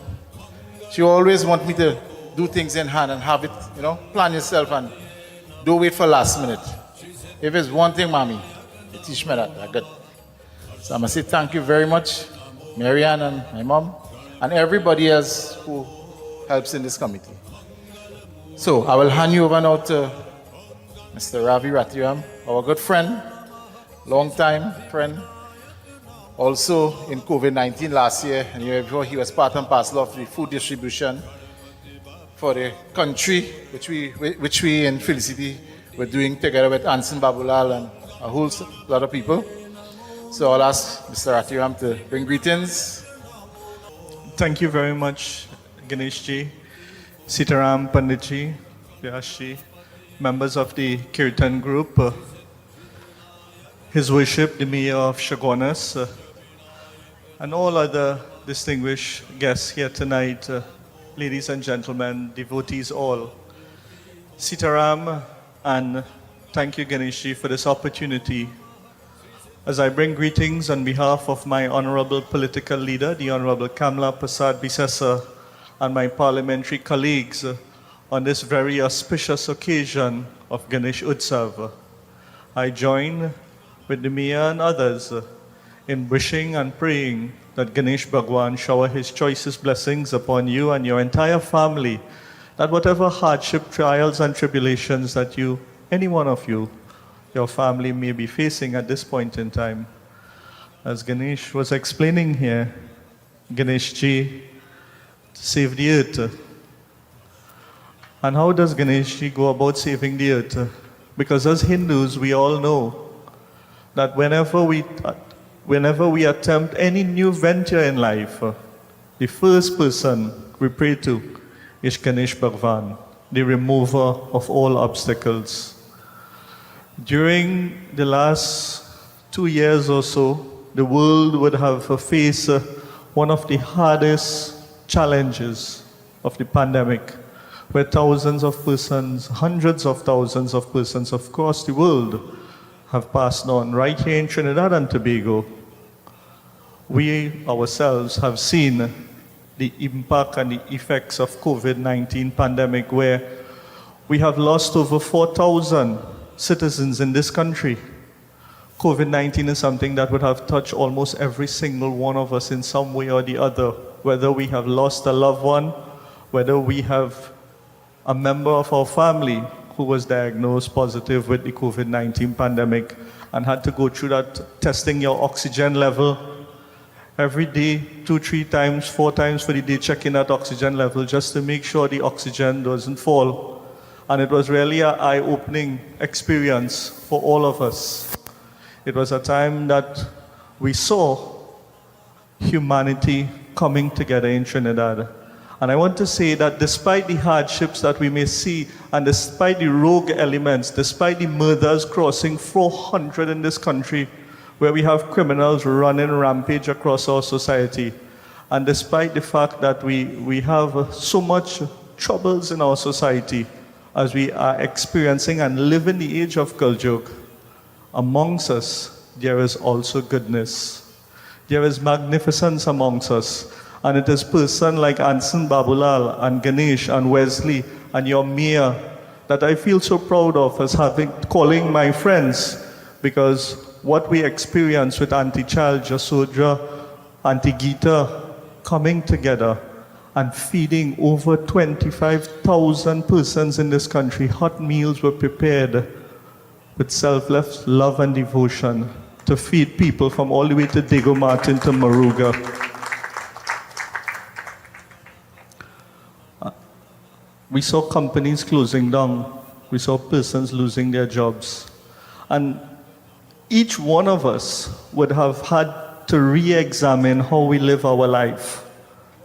She always wants me to do things in hand and have it, plan yourself and don't wait for last minute. If it's one thing, mommy, you teach me that. I good. So I must say thank you very much, Marianne and my mom, and everybody else who helps in this committee. So I will hand you over now to Mr. Ravi Ratiram, our good friend, long-time friend. Also in COVID-19 last year, and year before, he was part and parcel of the food distribution for the country, which we in Felicity were doing together with Anson Babulal and a whole lot of people. So I'll ask Mr. Ratiram to bring greetings. Thank you very much, Ganesh ji, Sitaram Pandit ji, Vyas ji, members of the Kirtan group, His Worship, the Mayor of Chaguanas, and all other distinguished guests here tonight, ladies and gentlemen, devotees all. Sitaram, and thank you, Ganesh ji, for this opportunity. As I bring greetings on behalf of my honorable political leader, the Honorable Kamla Prasad Bisesa, and my parliamentary colleagues on this very auspicious occasion of Ganesh Utsav, I join with the Mayor and others in wishing and praying that Ganesh Bhagwan shower his choicest blessings upon you and your entire family, that whatever hardship, trials and tribulations that you, any one of you, your family may be facing at this point in time. As Ganesh was explaining here, Ganesh ji saved the earth. And how does Ganesh ji go about saving the earth? Because as Hindus, we all know that whenever we attempt any new venture in life, the first person we pray to is Ganesh Bhagwan, the remover of all obstacles. During the last 2 years or so, the world would have faced one of the hardest challenges of the pandemic, where thousands of persons, hundreds of thousands of persons across the world have passed on. Right here in Trinidad and Tobago, we ourselves have seen the impact and the effects of COVID-19 pandemic, where we have lost over 4,000 citizens in this country. COVID-19 is something that would have touched almost every single one of us in some way or the other, whether we have lost a loved one, whether we have a member of our family who was diagnosed positive with the COVID-19 pandemic and had to go through that testing your oxygen level every day, 2, 3 times, 4 times for the day, checking that oxygen level just to make sure the oxygen doesn't fall. And it was really an eye-opening experience for all of us. It was a time that we saw humanity coming together in Trinidad. And I want to say that despite the hardships that we may see, and despite the rogue elements, despite the murders crossing 400 in this country, where we have criminals running rampage across our society, and despite the fact that we have so much troubles in our society, as we are experiencing and live in the age of Kaljug, amongst us there is also goodness. There is magnificence amongst us. And it is persons like Anson Babulal and Ganesh and Wesley and your mayor that I feel so proud of as calling my friends, because what we experience with Auntie Child, Jasodra, Auntie Gita coming together and feeding over 25,000 persons in this country. Hot meals were prepared with selfless love and devotion to feed people from all the way to Diego Martin to Maruga. We saw companies closing down. We saw persons losing their jobs. And each one of us would have had to re-examine how we live our life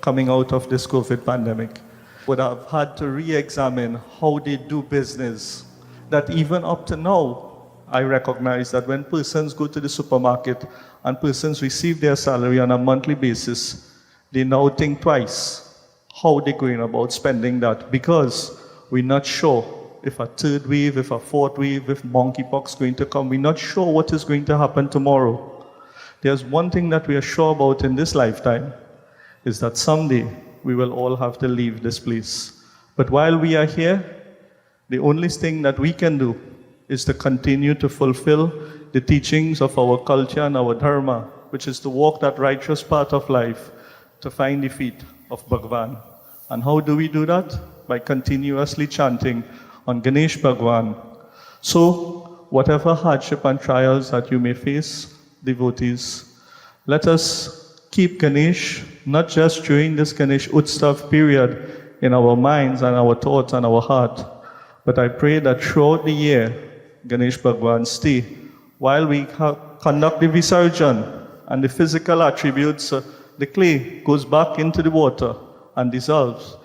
coming out of this COVID pandemic. Would have had to re-examine how they do business. That even up to now, I recognize that when persons go to the supermarket and persons receive their salary on a monthly basis, they now think twice how they're going about spending that, because we're not sure if a third wave, if a fourth wave, if monkeypox is going to come. We're not sure what is going to happen tomorrow. There's one thing that we are sure about in this lifetime, is that someday we will all have to leave this place. But while we are here, the only thing that we can do is to continue to fulfill the teachings of our culture and our dharma, which is to walk that righteous path of life, to find the feet of Bhagwan. And how do we do that? By continuously chanting on Ganesh Bhagwan. So, whatever hardship and trials that you may face, devotees, let us keep Ganesh, not just during this Ganesh Utsav period, in our minds and our thoughts and our heart, but I pray that throughout the year, Ganesh Bhagwan stay, while we conduct the Visarjan and the physical attributes, the clay goes back into the water and dissolves.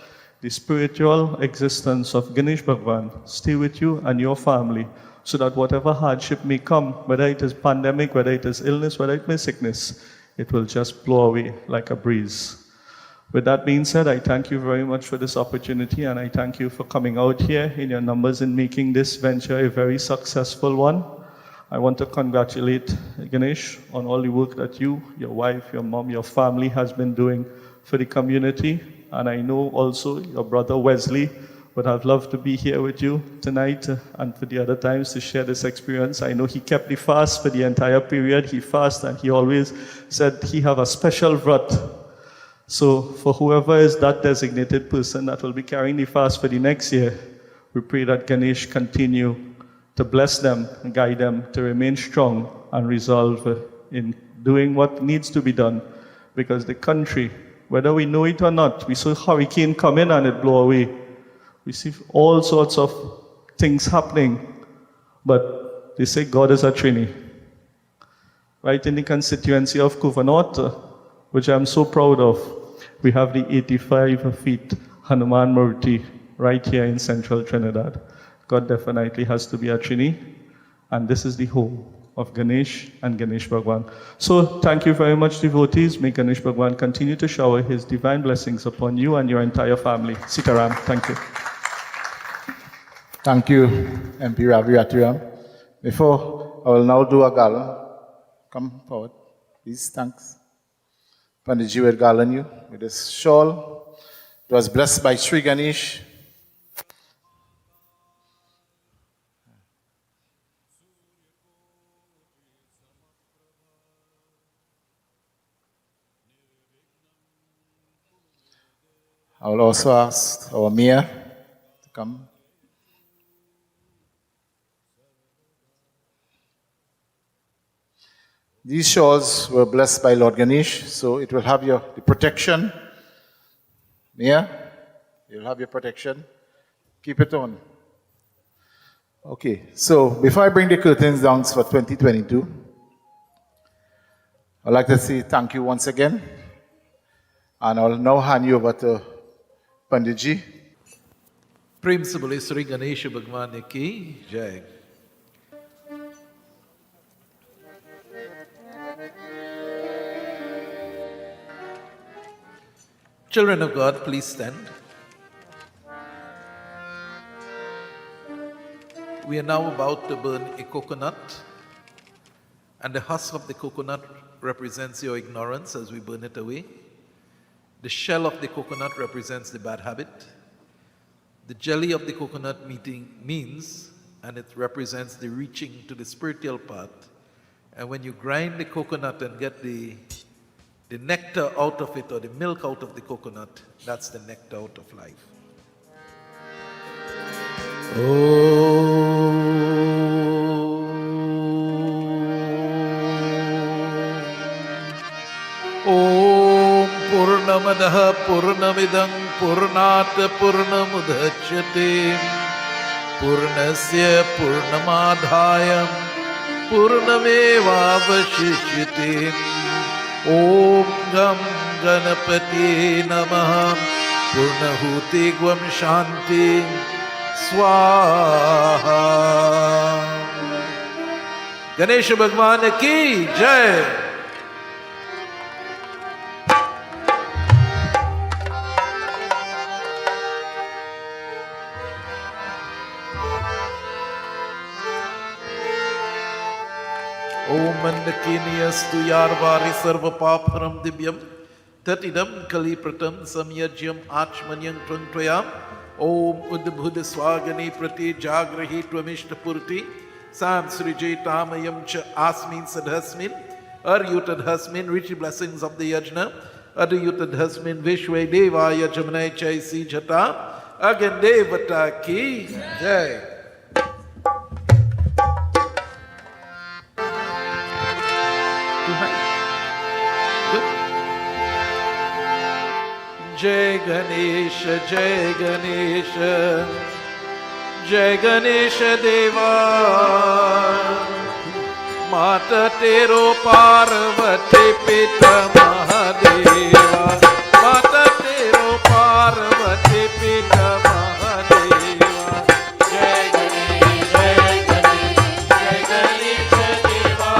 The spiritual existence of Ganesh Bhagwan stay with you and your family, so that whatever hardship may come, whether it is pandemic, whether it is illness, whether it may sickness, it will just blow away like a breeze. With that being said, I thank you very much for this opportunity, and I thank you for coming out here in your numbers and making this venture a very successful one. I want to congratulate Ganesh on all the work that you, your wife, your mom, your family has been doing for the community. And I know also your brother Wesley would have loved to be here with you tonight and for the other times to share this experience. I know he kept the fast for the entire period. He fasted, and he always said he have a special vrat. So for whoever is that designated person that will be carrying the fast for the next year, we pray that Ganesh continue to bless them and guide them to remain strong and resolve in doing what needs to be done. Because the country, whether we know it or not, we saw hurricane come in and it blow away. We see all sorts of things happening. But they say God is a Trini. Right in the constituency of Kuvanot, which I'm so proud of, we have the 85 feet Hanuman Murti right here in central Trinidad. God definitely has to be a Trini, and this is the home of Ganesh and Ganesh Bhagwan. So thank you very much, devotees. May Ganesh Bhagwan continue to shower his divine blessings upon you and your entire family. Sitaram, thank you. Thank you, MP Ravi Ratiram. Before I will now do a garland. Come forward, please. Thanks. Panditji will garland you with this shawl. It was blessed by Sri Ganesh. I will also ask our mayor to come. These shawls were blessed by Lord Ganesh, so it will have the protection. Mayor, you'll have your protection. Keep it on. Okay, so before I bring the curtains down for 2022, I'd like to say thank you once again. And I'll now hand you over to Panditji. प्रेम से बोले श्री गणेश भगवान की जय. Children of God, please stand. We are now about to burn a coconut, and the husk of the coconut represents your ignorance as we burn it away. The shell of the coconut represents the bad habit. The jelly of the coconut means, and it represents the reaching to the spiritual path. And when you grind the coconut and get the nectar out of it, or the milk out of the coconut, that's the nectar out of life. Om Purnamadah Purnamidam Purnat Purnamudachyate Purnasya Purnamadhayam Purnamevavashishyate Om Gam Ganapati Namaha Purnahuti Gwam Shanti Swaha. Ganesha Bhagwan ki Jai. Om Mandakiniyastu Yarvari Sarva Papharam Divyam Tatidam Kalipratam Samyajyam Achmanyam Tvangtvayam Om Udbhuda Swagani Prati Jagrahi Tvamishtapurti Sam Srijaitamayam Cha Asmin Sadhasmin Aryutadhasmin Rich blessings of the Yajna Adayutadhasmin Vishwe Devaya Jamnai Chaisi Jata Agandevata Ki Jai. Jai Ganesha, Jai Ganesha, Jai Ganesha Deva. Mata Tero Parvati Pita Mahadeva. Mata Tero Parvati Pita Mahadeva. Jai Ganesha, Jai Ganesha, Jai Ganesha Deva.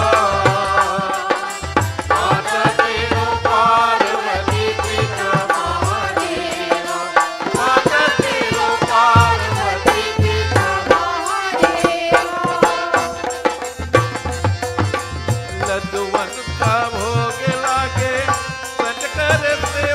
Mata Tero Parvati Pita Mahadeva. Mata Tero Parvati Pita Mahadeva. Laddu का भोग लागे संकट से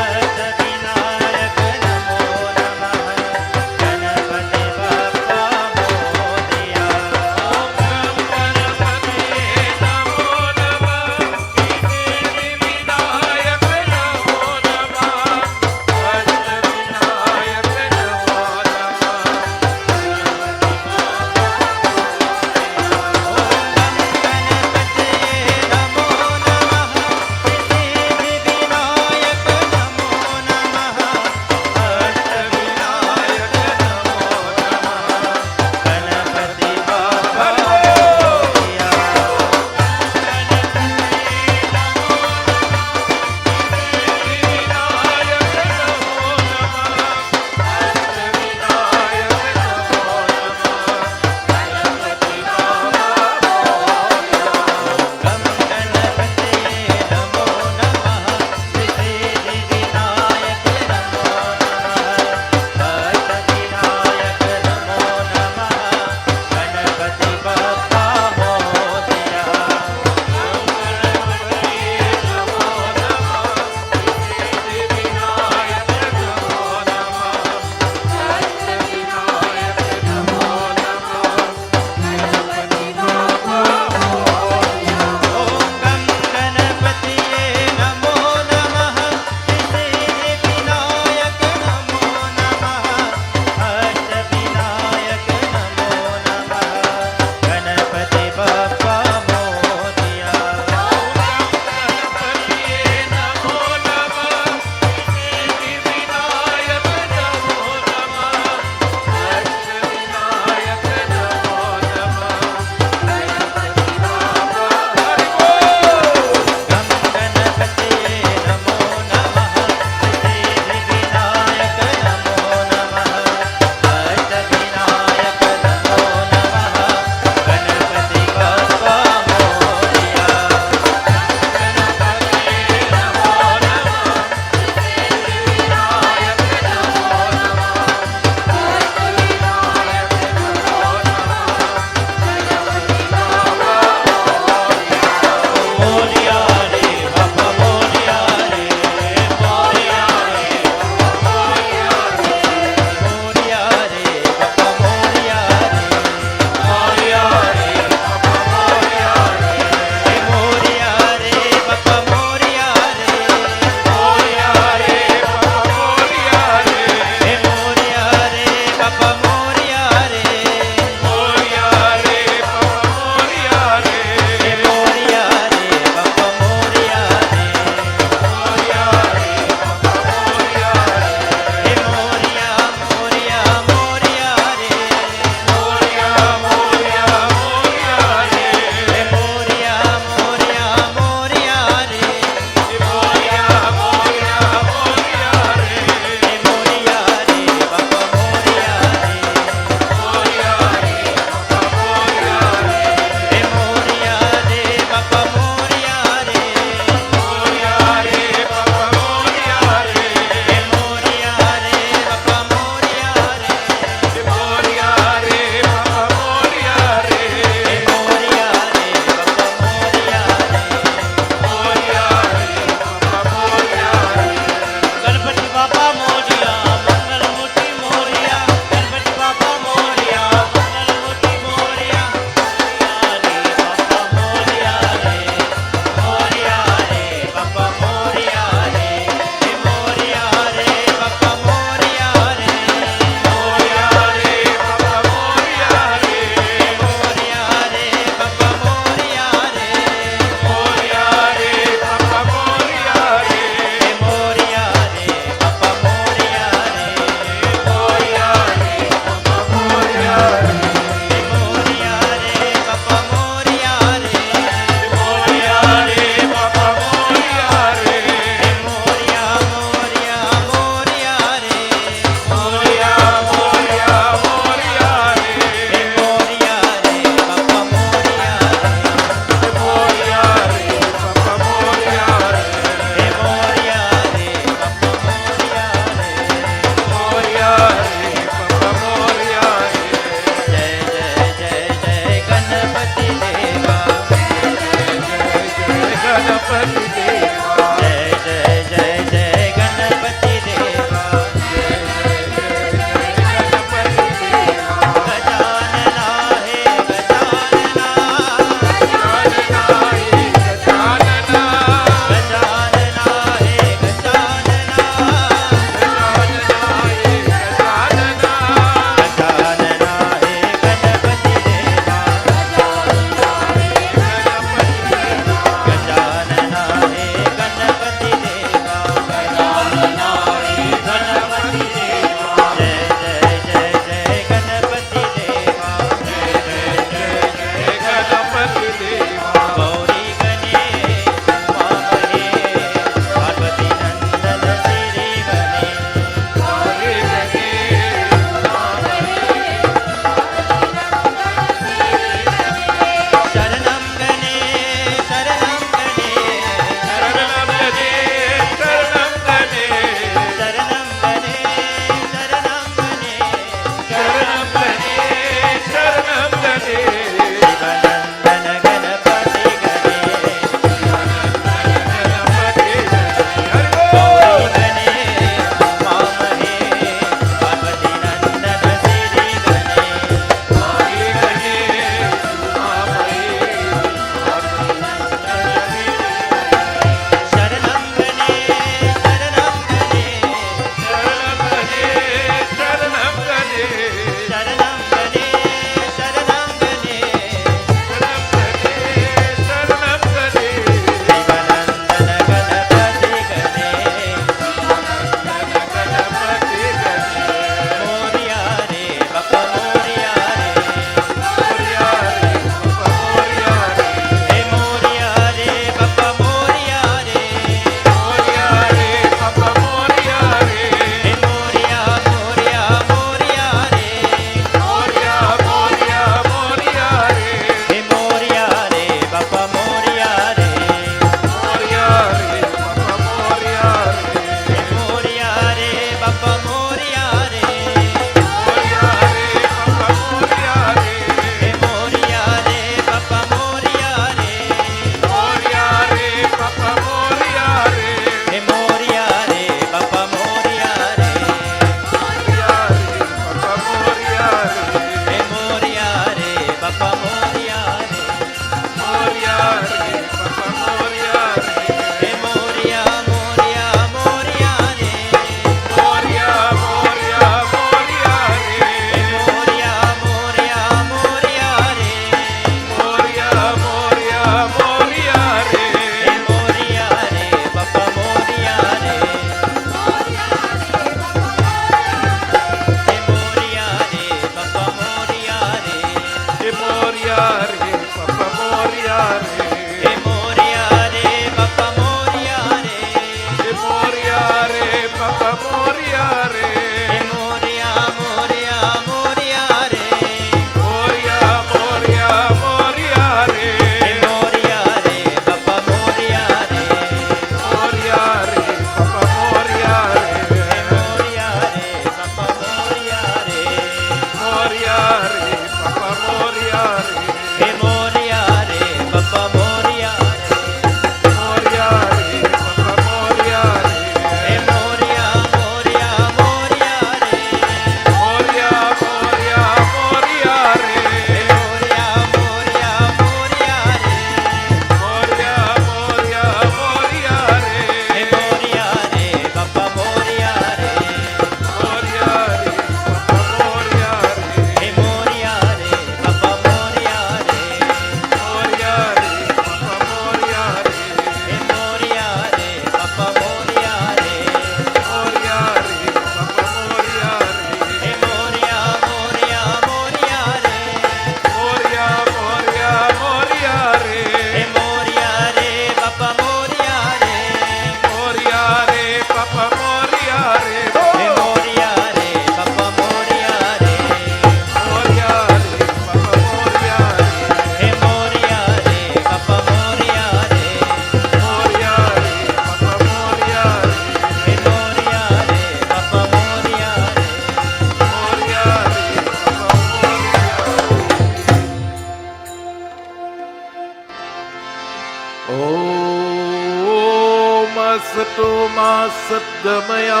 असतो मा सद्गमया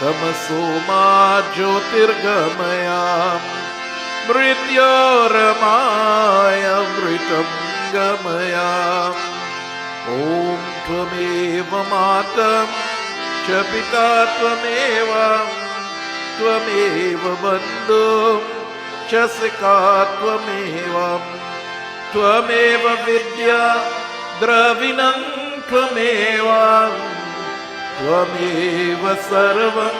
तमसो मा ज्योतिर्गमया मृत्योरमायमृतं गमया ॐ त्वमेव माता च पिता त्वमेव त्वमेव बन्धुः च सखा त्वमेव त्वमेव विद्या द्रविणं त्वमेव त्वमेव सर्वं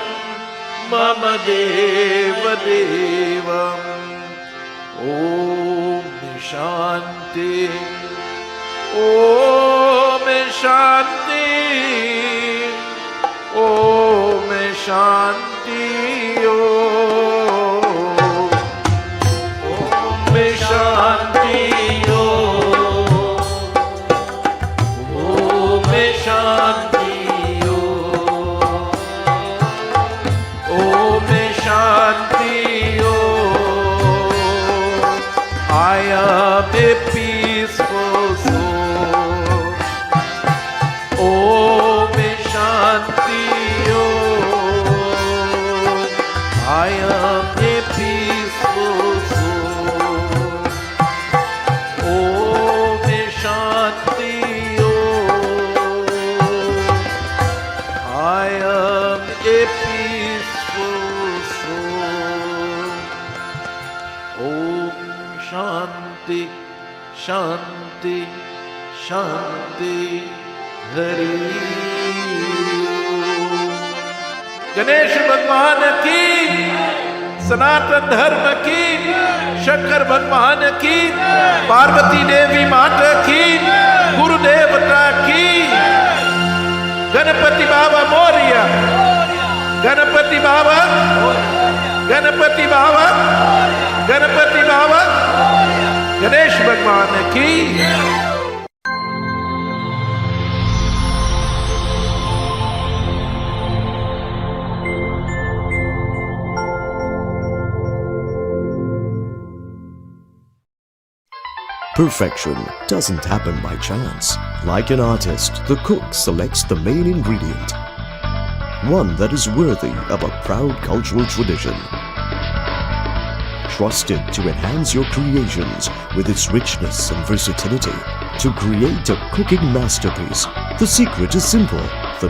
मम देव देव ॐ शान्ति ॐ शान्ति ॐ शान्ति ॐ शान्ति शांति शांति हरि गणेश भगवान की सनातन धर्म की शंकर भगवान की पार्वती देवी माता की गुरु देवता की गणपति बाबा मोरिया गणपति बाबा गणपति बाबा गणपति बाबा गणेश भगवान की Perfection doesn't happen by chance. Like an artist, the cook selects the main ingredient, one that is worthy of a proud cultural tradition. Trusted to enhance your creations with its richness and versatility. To create a cooking masterpiece, the secret is simple.